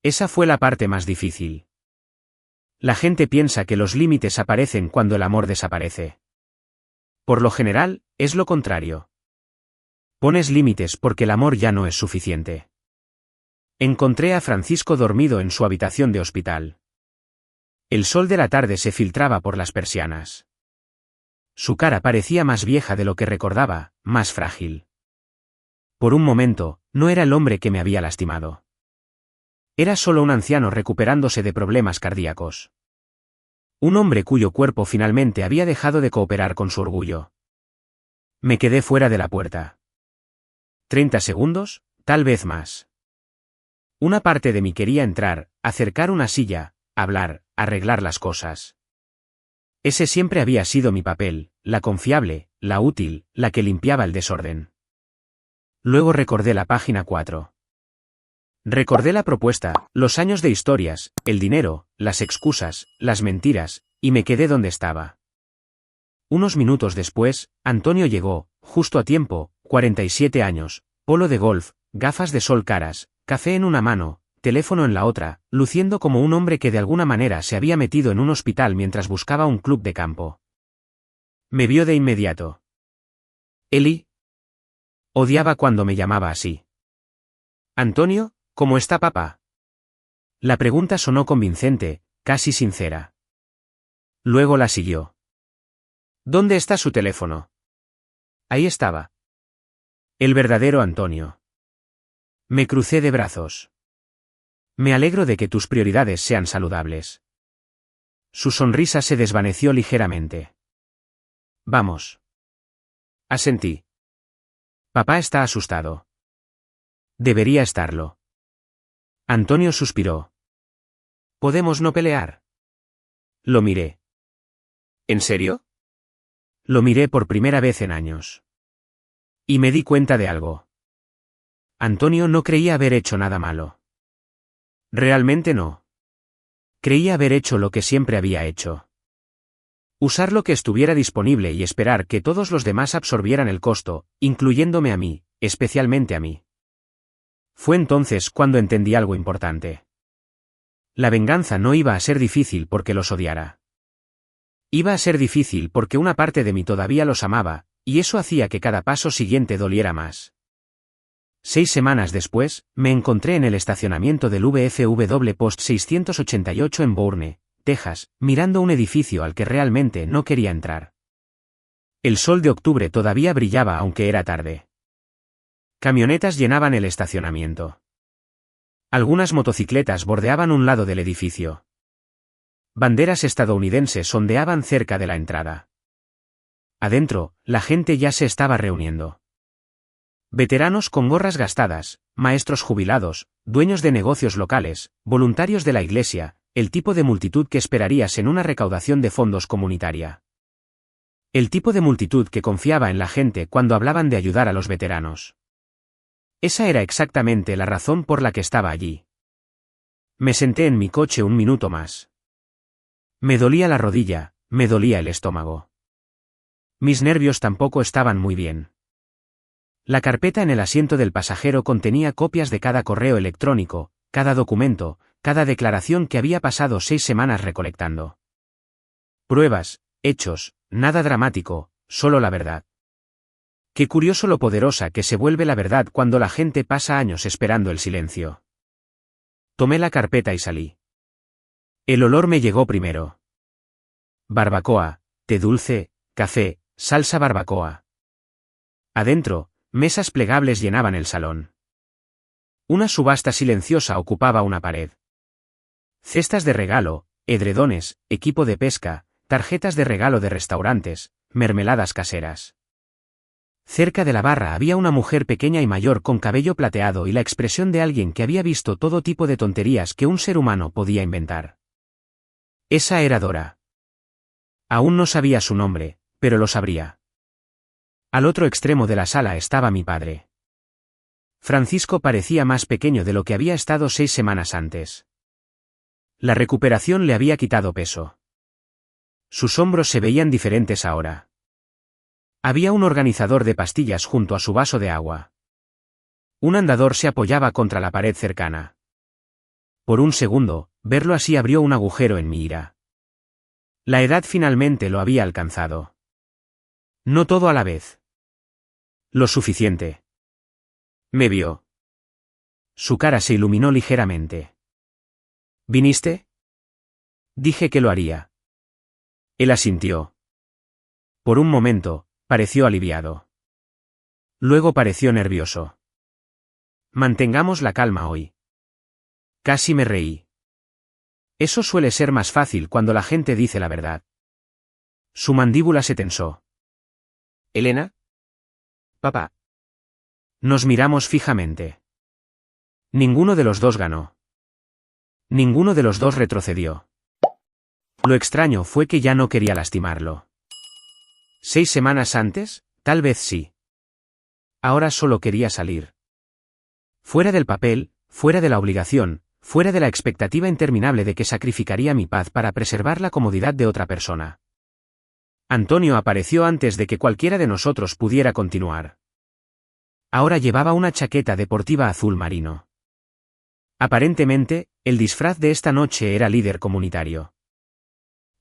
Esa fue la parte más difícil. La gente piensa que los límites aparecen cuando el amor desaparece. Por lo general, es lo contrario. Pones límites porque el amor ya no es suficiente. Encontré a Francisco dormido en su habitación de hospital. El sol de la tarde se filtraba por las persianas. Su cara parecía más vieja de lo que recordaba, más frágil. Por un momento, no era el hombre que me había lastimado. Era solo un anciano recuperándose de problemas cardíacos. Un hombre cuyo cuerpo finalmente había dejado de cooperar con su orgullo. Me quedé fuera de la puerta. 30 segundos, tal vez más. Una parte de mí quería entrar, acercar una silla, hablar, arreglar las cosas. Ese siempre había sido mi papel, la confiable, la útil, la que limpiaba el desorden. Luego recordé la página 4. Recordé la propuesta, los años de historias, el dinero, las excusas, las mentiras, y me quedé donde estaba. Unos minutos después, Antonio llegó, justo a tiempo, 47 años, polo de golf, gafas de sol caras, café en una mano, teléfono en la otra, luciendo como un hombre que de alguna manera se había metido en un hospital mientras buscaba un club de campo. Me vio de inmediato. Eli. Odiaba cuando me llamaba así. Antonio, ¿cómo está papá? La pregunta sonó convincente, casi sincera. Luego la siguió. ¿Dónde está su teléfono? Ahí estaba. El verdadero Antonio. Me crucé de brazos. Me alegro de que tus prioridades sean saludables. Su sonrisa se desvaneció ligeramente. Vamos. Asentí. Papá está asustado. Debería estarlo. Antonio suspiró. ¿Podemos no pelear? Lo miré. ¿En serio? Lo miré por primera vez en años. Y me di cuenta de algo. Antonio no creía haber hecho nada malo. Realmente no. Creía haber hecho lo que siempre había hecho. Usar lo que estuviera disponible y esperar que todos los demás absorbieran el costo, incluyéndome a mí, especialmente a mí. Fue entonces cuando entendí algo importante. La venganza no iba a ser difícil porque los odiara. Iba a ser difícil porque una parte de mí todavía los amaba, y eso hacía que cada paso siguiente doliera más. 6 semanas después, me encontré en el estacionamiento del VFW Post 688 en Bourne, Texas, mirando un edificio al que realmente no quería entrar. El sol de octubre todavía brillaba aunque era tarde. Camionetas llenaban el estacionamiento. Algunas motocicletas bordeaban un lado del edificio. Banderas estadounidenses ondeaban cerca de la entrada. Adentro, la gente ya se estaba reuniendo. Veteranos con gorras gastadas, maestros jubilados, dueños de negocios locales, voluntarios de la iglesia, el tipo de multitud que esperarías en una recaudación de fondos comunitaria. El tipo de multitud que confiaba en la gente cuando hablaban de ayudar a los veteranos. Esa era exactamente la razón por la que estaba allí. Me senté en mi coche un minuto más. Me dolía la rodilla, me dolía el estómago. Mis nervios tampoco estaban muy bien. La carpeta en el asiento del pasajero contenía copias de cada correo electrónico, cada documento, cada declaración que había pasado 6 semanas recolectando. Pruebas, hechos, nada dramático, solo la verdad. Qué curioso lo poderosa que se vuelve la verdad cuando la gente pasa años esperando el silencio. Tomé la carpeta y salí. El olor me llegó primero. Barbacoa, té dulce, café, salsa barbacoa. Adentro, mesas plegables llenaban el salón. Una subasta silenciosa ocupaba una pared. Cestas de regalo, edredones, equipo de pesca, tarjetas de regalo de restaurantes, mermeladas caseras. Cerca de la barra había una mujer pequeña y mayor con cabello plateado y la expresión de alguien que había visto todo tipo de tonterías que un ser humano podía inventar. Esa era Dora. Aún no sabía su nombre, pero lo sabría. Al otro extremo de la sala estaba mi padre. Francisco parecía más pequeño de lo que había estado 6 semanas antes. La recuperación le había quitado peso. Sus hombros se veían diferentes ahora. Había un organizador de pastillas junto a su vaso de agua. Un andador se apoyaba contra la pared cercana. Por un segundo, verlo así abrió un agujero en mi ira. La edad finalmente lo había alcanzado. No todo a la vez. Lo suficiente. Me vio. Su cara se iluminó ligeramente. ¿Viniste? Dije que lo haría. Él asintió. Por un momento, pareció aliviado. Luego pareció nervioso. Mantengamos la calma hoy. Casi me reí. Eso suele ser más fácil cuando la gente dice la verdad. Su mandíbula se tensó. ¿Elena? Papá. Nos miramos fijamente. Ninguno de los dos ganó. Ninguno de los dos retrocedió. Lo extraño fue que ya no quería lastimarlo. ¿6 semanas antes? Tal vez sí. Ahora solo quería salir. Fuera del papel, fuera de la obligación, fuera de la expectativa interminable de que sacrificaría mi paz para preservar la comodidad de otra persona. Antonio apareció antes de que cualquiera de nosotros pudiera continuar. Ahora llevaba una chaqueta deportiva azul marino. Aparentemente, el disfraz de esta noche era líder comunitario.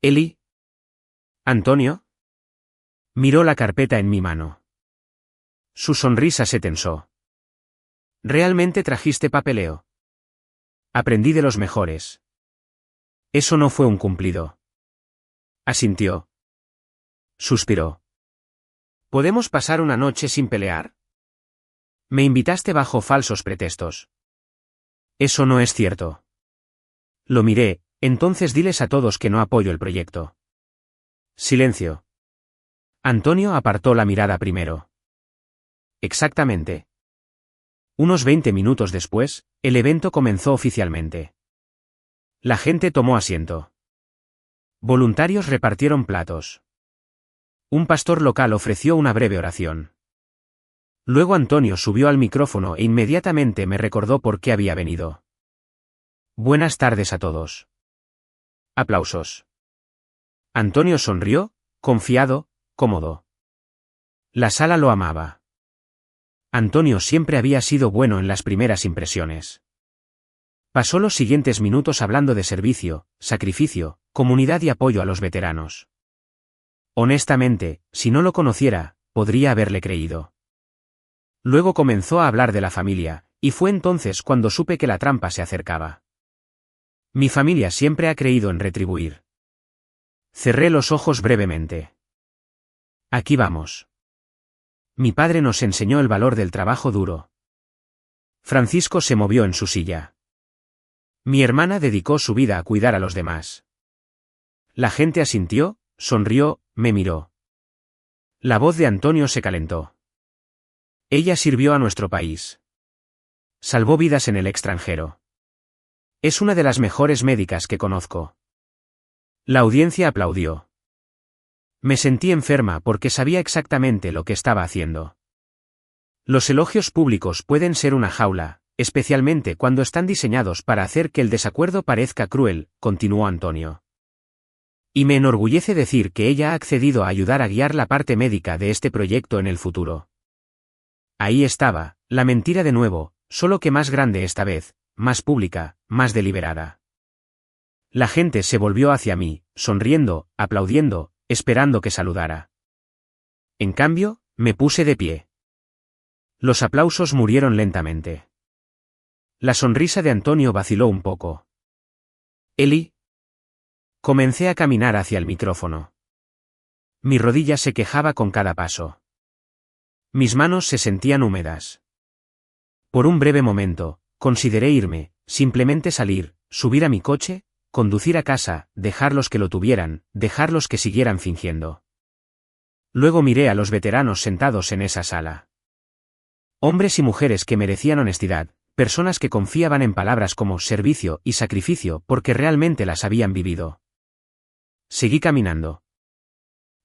¿Eli? ¿Antonio? Miró la carpeta en mi mano. Su sonrisa se tensó. ¿Realmente trajiste papeleo? Aprendí de los mejores. Eso no fue un cumplido. Asintió. Suspiró. ¿Podemos pasar una noche sin pelear? Me invitaste bajo falsos pretextos. Eso no es cierto. Lo miré, entonces diles a todos que no apoyo el proyecto. Silencio. Antonio apartó la mirada primero. Exactamente. Unos 20 minutos después, el evento comenzó oficialmente. La gente tomó asiento. Voluntarios repartieron platos. Un pastor local ofreció una breve oración. Luego Antonio subió al micrófono e inmediatamente me recordó por qué había venido. Buenas tardes a todos. Aplausos. Antonio sonrió, confiado, cómodo. La sala lo amaba. Antonio siempre había sido bueno en las primeras impresiones. Pasó los siguientes minutos hablando de servicio, sacrificio, comunidad y apoyo a los veteranos. Honestamente, si no lo conociera, podría haberle creído. Luego comenzó a hablar de la familia, y fue entonces cuando supe que la trampa se acercaba. Mi familia siempre ha creído en retribuir. Cerré los ojos brevemente. Aquí vamos. Mi padre nos enseñó el valor del trabajo duro. Francisco se movió en su silla. Mi hermana dedicó su vida a cuidar a los demás. La gente asintió, sonrió, me miró. La voz de Antonio se calentó. Ella sirvió a nuestro país. Salvó vidas en el extranjero. Es una de las mejores médicas que conozco. La audiencia aplaudió. Me sentí enferma porque sabía exactamente lo que estaba haciendo. Los elogios públicos pueden ser una jaula, especialmente cuando están diseñados para hacer que el desacuerdo parezca cruel, continuó Antonio. Y me enorgullece decir que ella ha accedido a ayudar a guiar la parte médica de este proyecto en el futuro. Ahí estaba, la mentira de nuevo, solo que más grande esta vez, más pública, más deliberada. La gente se volvió hacia mí, sonriendo, aplaudiendo, esperando que saludara. En cambio, me puse de pie. Los aplausos murieron lentamente. La sonrisa de Antonio vaciló un poco. Eli. Comencé a caminar hacia el micrófono. Mi rodilla se quejaba con cada paso. Mis manos se sentían húmedas. Por un breve momento, consideré irme, simplemente salir, subir a mi coche, conducir a casa, dejarlos que lo tuvieran, dejarlos que siguieran fingiendo. Luego miré a los veteranos sentados en esa sala. Hombres y mujeres que merecían honestidad, personas que confiaban en palabras como servicio y sacrificio porque realmente las habían vivido. Seguí caminando.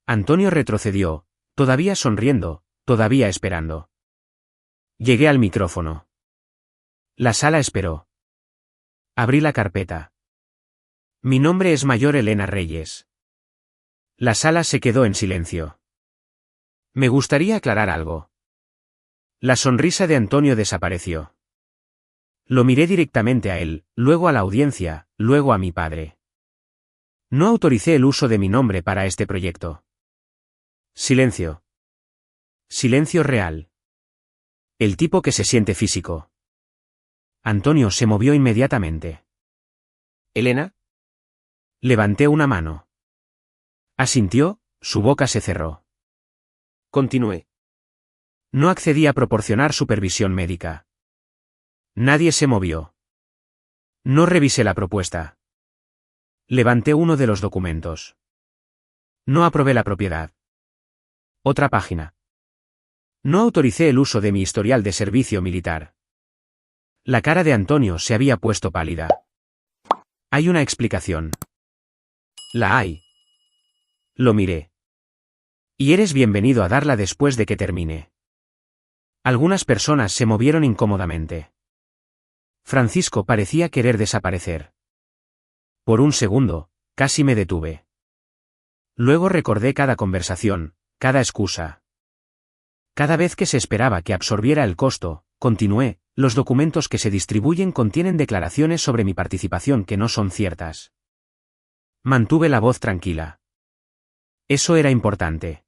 Antonio retrocedió, todavía sonriendo, todavía esperando. Llegué al micrófono. La sala esperó. Abrí la carpeta. Mi nombre es Mayor Elena Reyes. La sala se quedó en silencio. Me gustaría aclarar algo. La sonrisa de Antonio desapareció. Lo miré directamente a él, luego a la audiencia, luego a mi padre. No autoricé el uso de mi nombre para este proyecto. Silencio. Silencio real. El tipo que se siente físico. Antonio se movió inmediatamente. ¿Elena? Levanté una mano. Asintió, su boca se cerró. Continué. No accedí a proporcionar supervisión médica. Nadie se movió. No revisé la propuesta. Levanté uno de los documentos. No aprobé la propiedad. Otra página. No autoricé el uso de mi historial de servicio militar. La cara de Antonio se había puesto pálida. Hay una explicación. La hay. Lo miré. Y eres bienvenido a darla después de que termine. Algunas personas se movieron incómodamente. Francisco parecía querer desaparecer. Por un segundo, casi me detuve. Luego recordé cada conversación, cada excusa. Cada vez que se esperaba que absorbiera el costo, continué, los documentos que se distribuyen contienen declaraciones sobre mi participación que no son ciertas. Mantuve la voz tranquila. Eso era importante.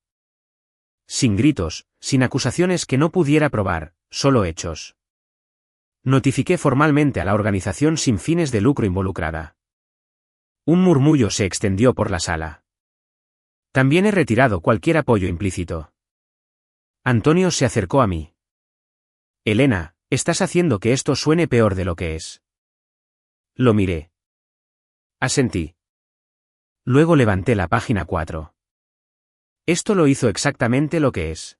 Sin gritos, sin acusaciones que no pudiera probar, solo hechos. Notifiqué formalmente a la organización sin fines de lucro involucrada. Un murmullo se extendió por la sala. También he retirado cualquier apoyo implícito. Antonio se acercó a mí. Elena, estás haciendo que esto suene peor de lo que es. Lo miré. Asentí. Luego levanté la página 4. Esto lo hizo exactamente lo que es.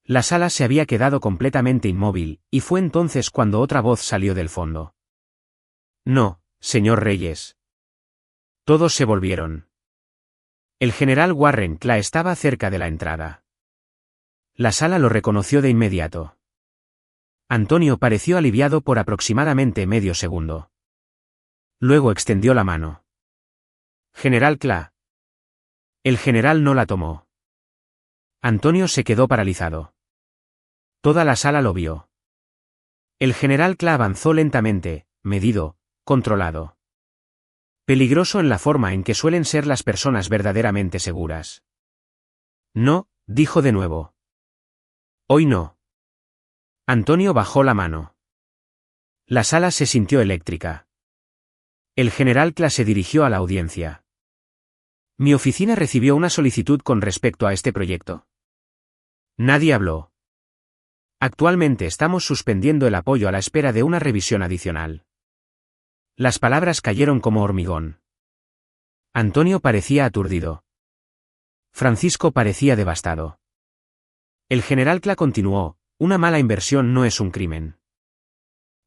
La sala se había quedado completamente inmóvil, y fue entonces cuando otra voz salió del fondo. No, señor Reyes. Todos se volvieron. El general Warren Clay estaba cerca de la entrada. La sala lo reconoció de inmediato. Antonio pareció aliviado por aproximadamente medio segundo. Luego extendió la mano. General Clay. El general no la tomó. Antonio se quedó paralizado. Toda la sala lo vio. El general Clay avanzó lentamente, medido, controlado. Peligroso en la forma en que suelen ser las personas verdaderamente seguras. No, dijo de nuevo. Hoy no. Antonio bajó la mano. La sala se sintió eléctrica. El general Clay se dirigió a la audiencia. Mi oficina recibió una solicitud con respecto a este proyecto. Nadie habló. Actualmente estamos suspendiendo el apoyo a la espera de una revisión adicional. Las palabras cayeron como hormigón. Antonio parecía aturdido. Francisco parecía devastado. El general Clay continuó, una mala inversión no es un crimen.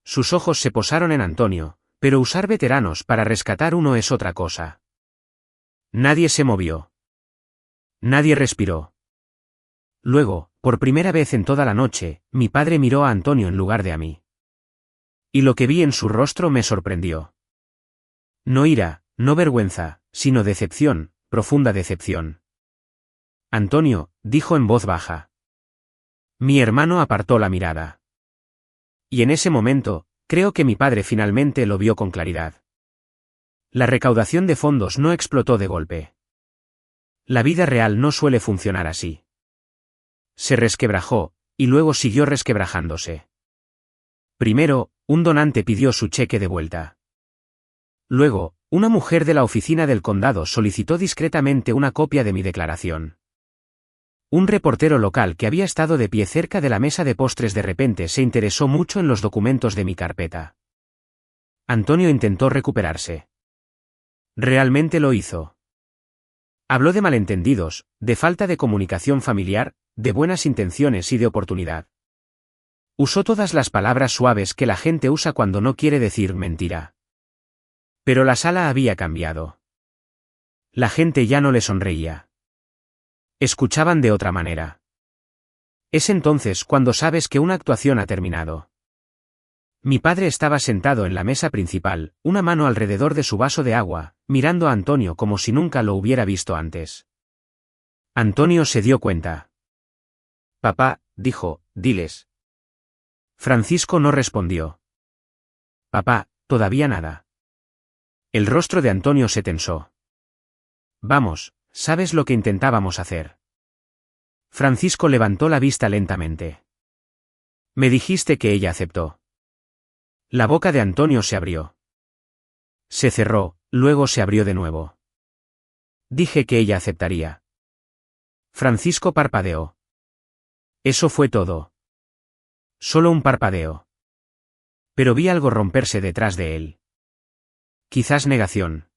Sus ojos se posaron en Antonio, pero usar veteranos para rescatar uno es otra cosa. Nadie se movió. Nadie respiró. Luego, por primera vez en toda la noche, mi padre miró a Antonio en lugar de a mí. Y lo que vi en su rostro me sorprendió. No ira, no vergüenza, sino decepción, profunda decepción. Antonio, dijo en voz baja. Mi hermano apartó la mirada. Y en ese momento, creo que mi padre finalmente lo vio con claridad. La recaudación de fondos no explotó de golpe. La vida real no suele funcionar así. Se resquebrajó, y luego siguió resquebrajándose. Primero, un donante pidió su cheque de vuelta. Luego, una mujer de la oficina del condado solicitó discretamente una copia de mi declaración. Un reportero local que había estado de pie cerca de la mesa de postres de repente se interesó mucho en los documentos de mi carpeta. Antonio intentó recuperarse. Realmente lo hizo. Habló de malentendidos, de falta de comunicación familiar, de buenas intenciones y de oportunidad. Usó todas las palabras suaves que la gente usa cuando no quiere decir mentira. Pero la sala había cambiado. La gente ya no le sonreía. Escuchaban de otra manera. Es entonces cuando sabes que una actuación ha terminado. Mi padre estaba sentado en la mesa principal, una mano alrededor de su vaso de agua, mirando a Antonio como si nunca lo hubiera visto antes. Antonio se dio cuenta. Papá, dijo, diles. Francisco no respondió. Papá, todavía nada. El rostro de Antonio se tensó. Vamos, ¿sabes lo que intentábamos hacer? Francisco levantó la vista lentamente. Me dijiste que ella aceptó. La boca de Antonio se abrió. Se cerró, luego se abrió de nuevo. Dije que ella aceptaría. Francisco parpadeó. Eso fue todo. Solo un parpadeo. Pero vi algo romperse detrás de él. Quizás negación.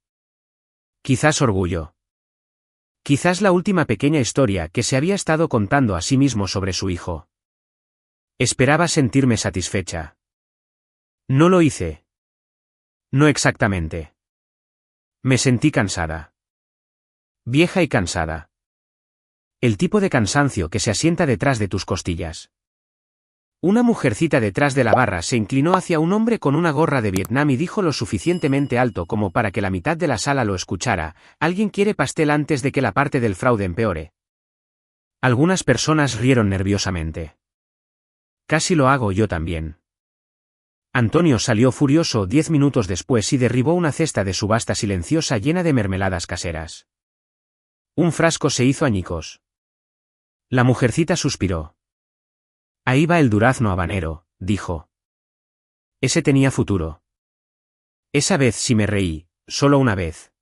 Quizás orgullo. Quizás la última pequeña historia que se había estado contando a sí mismo sobre su hijo. Esperaba sentirme satisfecha. No lo hice. No exactamente. Me sentí cansada. Vieja y cansada. El tipo de cansancio que se asienta detrás de tus costillas. Una mujercita detrás de la barra se inclinó hacia un hombre con una gorra de Vietnam y dijo lo suficientemente alto como para que la mitad de la sala lo escuchara: ¿alguien quiere pastel antes de que la parte del fraude empeore? Algunas personas rieron nerviosamente. Casi lo hago yo también. Antonio salió furioso 10 minutos después y derribó una cesta de subasta silenciosa llena de mermeladas caseras. Un frasco se hizo añicos. La mujercita suspiró. Ahí va el durazno habanero, dijo. Ese tenía futuro. Esa vez sí me reí, solo una vez.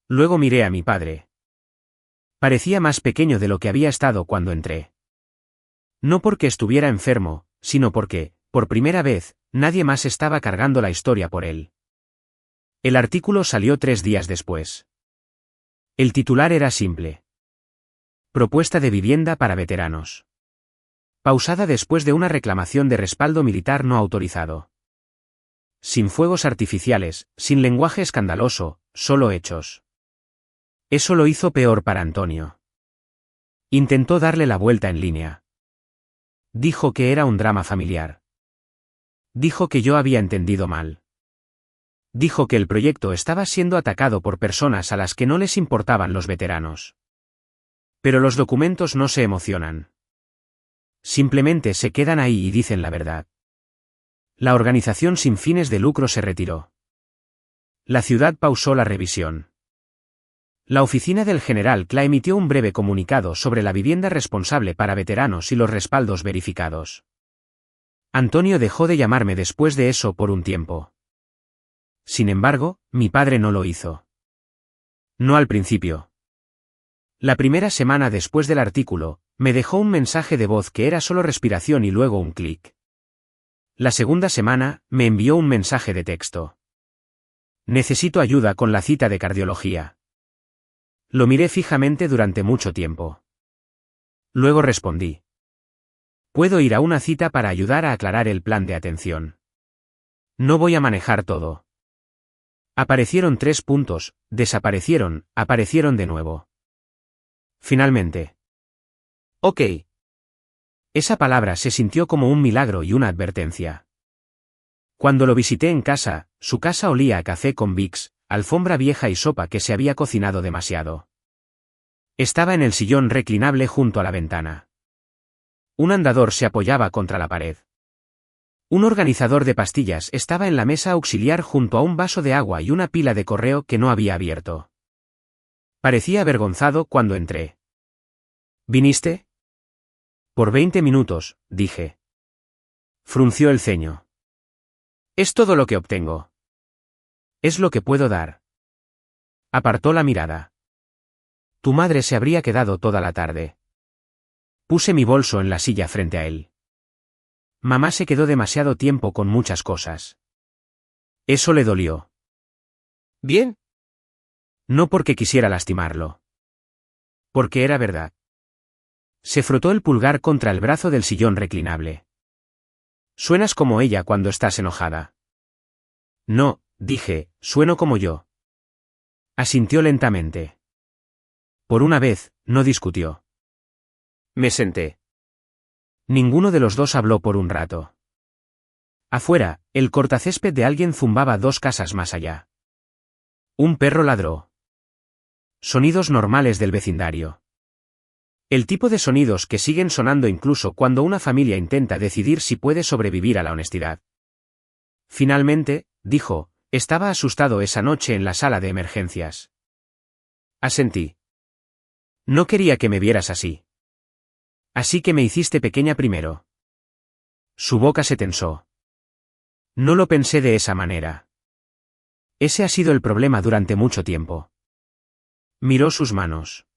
Luego miré a mi padre. Parecía más pequeño de lo que había estado cuando entré. No porque estuviera enfermo, sino porque, por primera vez, nadie más estaba cargando la historia por él. El artículo salió 3 días después. El titular era simple. Propuesta de vivienda para veteranos. Pausada después de una reclamación de respaldo militar no autorizado. Sin fuegos artificiales, sin lenguaje escandaloso, solo hechos. Eso lo hizo peor para Antonio. Intentó darle la vuelta en línea. Dijo que era un drama familiar. Dijo que yo había entendido mal. Dijo que el proyecto estaba siendo atacado por personas a las que no les importaban los veteranos. Pero los documentos no se emocionan. Simplemente se quedan ahí y dicen la verdad. La organización sin fines de lucro se retiró. La ciudad pausó la revisión. La oficina del general Kla emitió un breve comunicado sobre la vivienda responsable para veteranos y los respaldos verificados. Antonio dejó de llamarme después de eso por un tiempo. Sin embargo, mi padre no lo hizo. No al principio. La primera semana después del artículo, me dejó un mensaje de voz que era solo respiración y luego un clic. La segunda semana, me envió un mensaje de texto. Necesito ayuda con la cita de cardiología. Lo miré fijamente durante mucho tiempo. Luego respondí. Puedo ir a una cita para ayudar a aclarar el plan de atención. No voy a manejar todo. Aparecieron 3 puntos, desaparecieron, aparecieron de nuevo. Finalmente. Ok. Esa palabra se sintió como un milagro y una advertencia. Cuando lo visité en casa, su casa olía a café con Vicks, alfombra vieja y sopa que se había cocinado demasiado. Estaba en el sillón reclinable junto a la ventana. Un andador se apoyaba contra la pared. Un organizador de pastillas estaba en la mesa auxiliar junto a un vaso de agua y una pila de correo que no había abierto. Parecía avergonzado cuando entré. ¿Viniste? Por 20 minutos, dije. Frunció el ceño. Es todo lo que obtengo. Es lo que puedo dar. Apartó la mirada. Tu madre se habría quedado toda la tarde. Puse mi bolso en la silla frente a él. Mamá se quedó demasiado tiempo con muchas cosas. Eso le dolió. ¿Bien? No porque quisiera lastimarlo. Porque era verdad. Se frotó el pulgar contra el brazo del sillón reclinable. Suenas como ella cuando estás enojada. No, dije, sueno como yo. Asintió lentamente. Por una vez, no discutió. Me senté. Ninguno de los dos habló por un rato. Afuera, el cortacésped de alguien zumbaba 2 casas más allá. Un perro ladró. Sonidos normales del vecindario. El tipo de sonidos que siguen sonando incluso cuando una familia intenta decidir si puede sobrevivir a la honestidad. Finalmente, dijo, estaba asustado esa noche en la sala de emergencias. Asentí. No quería que me vieras así. Así que me hiciste pequeña primero. Su boca se tensó. No lo pensé de esa manera. Ese ha sido el problema durante mucho tiempo. Miró sus manos.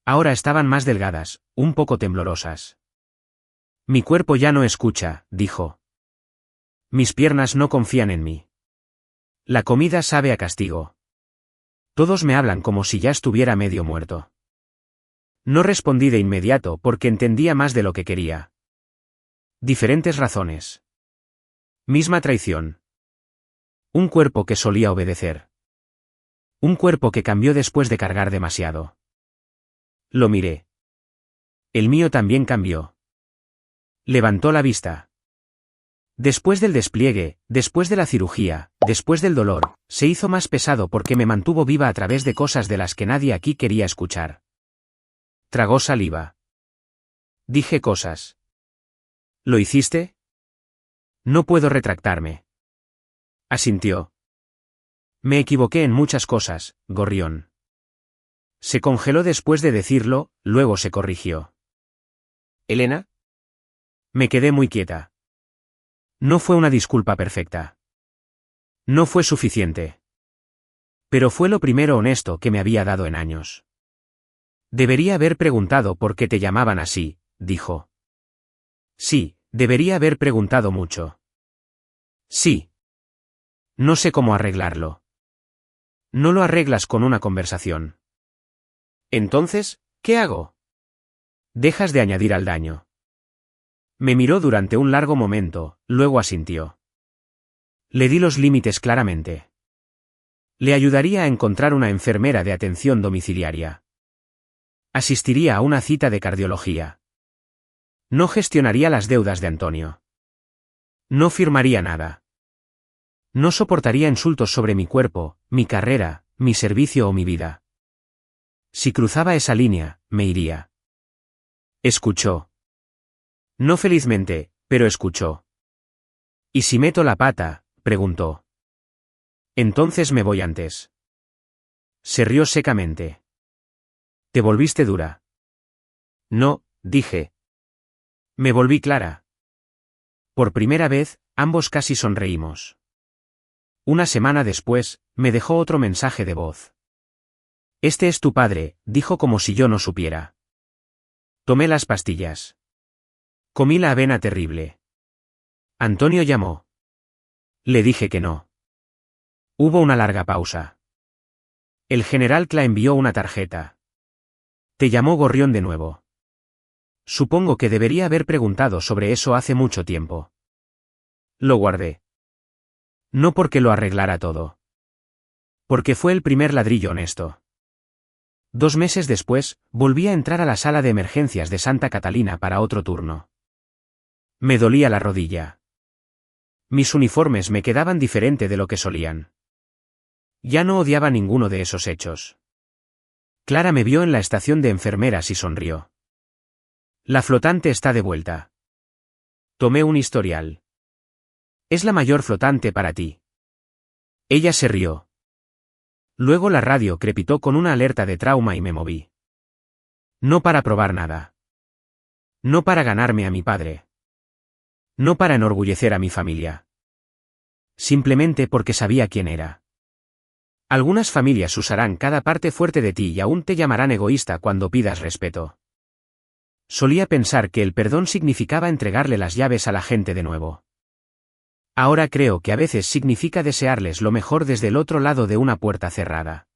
Ahora estaban más delgadas, un poco temblorosas. Mi cuerpo ya no escucha, dijo. Mis piernas no confían en mí. La comida sabe a castigo. Todos me hablan como si ya estuviera medio muerto. No respondí de inmediato porque entendía más de lo que quería. Diferentes razones. Misma traición. Un cuerpo que solía obedecer. Un cuerpo que cambió después de cargar demasiado. Lo miré. El mío también cambió. Levantó la vista. Después del despliegue, después de la cirugía, después del dolor, se hizo más pesado porque me mantuvo viva a través de cosas de las que nadie aquí quería escuchar. Tragó saliva. Dije cosas. ¿Lo hiciste? No puedo retractarme. Asintió. Me equivoqué en muchas cosas, gorrión. Se congeló después de decirlo, luego se corrigió. ¿Elena? Me quedé muy quieta. No fue una disculpa perfecta. No fue suficiente. Pero fue lo primero honesto que me había dado en años. Debería haber preguntado por qué te llamaban así, dijo. Sí, debería haber preguntado mucho. Sí. No sé cómo arreglarlo. No lo arreglas con una conversación. Entonces, ¿qué hago? Dejas de añadir al daño. Me miró durante un largo momento, luego asintió. Le di los límites claramente. Le ayudaría a encontrar una enfermera de atención domiciliaria. Asistiría a una cita de cardiología. No gestionaría las deudas de Antonio. No firmaría nada. No soportaría insultos sobre mi cuerpo, mi carrera, mi servicio o mi vida. Si cruzaba esa línea, me iría. Escuchó. No felizmente, pero escuchó. ¿Y si meto la pata?, preguntó. Entonces me voy antes. Se rió secamente. ¿Te volviste dura? No, dije. Me volví clara. Por primera vez, ambos casi sonreímos. Una semana después, me dejó otro mensaje de voz. Este es tu padre, dijo como si yo no supiera. Tomé las pastillas. Comí la avena terrible. Antonio llamó. Le dije que no. Hubo una larga pausa. El general Kla envió una tarjeta. Te llamó Gorrión de nuevo. Supongo que debería haber preguntado sobre eso hace mucho tiempo. Lo guardé. No porque lo arreglara todo. Porque fue el primer ladrillo honesto. 2 meses después, volví a entrar a la sala de emergencias de Santa Catalina para otro turno. Me dolía la rodilla. Mis uniformes me quedaban diferente de lo que solían. Ya no odiaba ninguno de esos hechos. Clara me vio en la estación de enfermeras y sonrió. La flotante está de vuelta. Tomé un historial. Es la mayor flotante para ti. Ella se rió. Luego la radio crepitó con una alerta de trauma y me moví. No para probar nada. No para ganarme a mi padre. No para enorgullecer a mi familia. Simplemente porque sabía quién era. Algunas familias usarán cada parte fuerte de ti y aún te llamarán egoísta cuando pidas respeto. Solía pensar que el perdón significaba entregarle las llaves a la gente de nuevo. Ahora creo que a veces significa desearles lo mejor desde el otro lado de una puerta cerrada.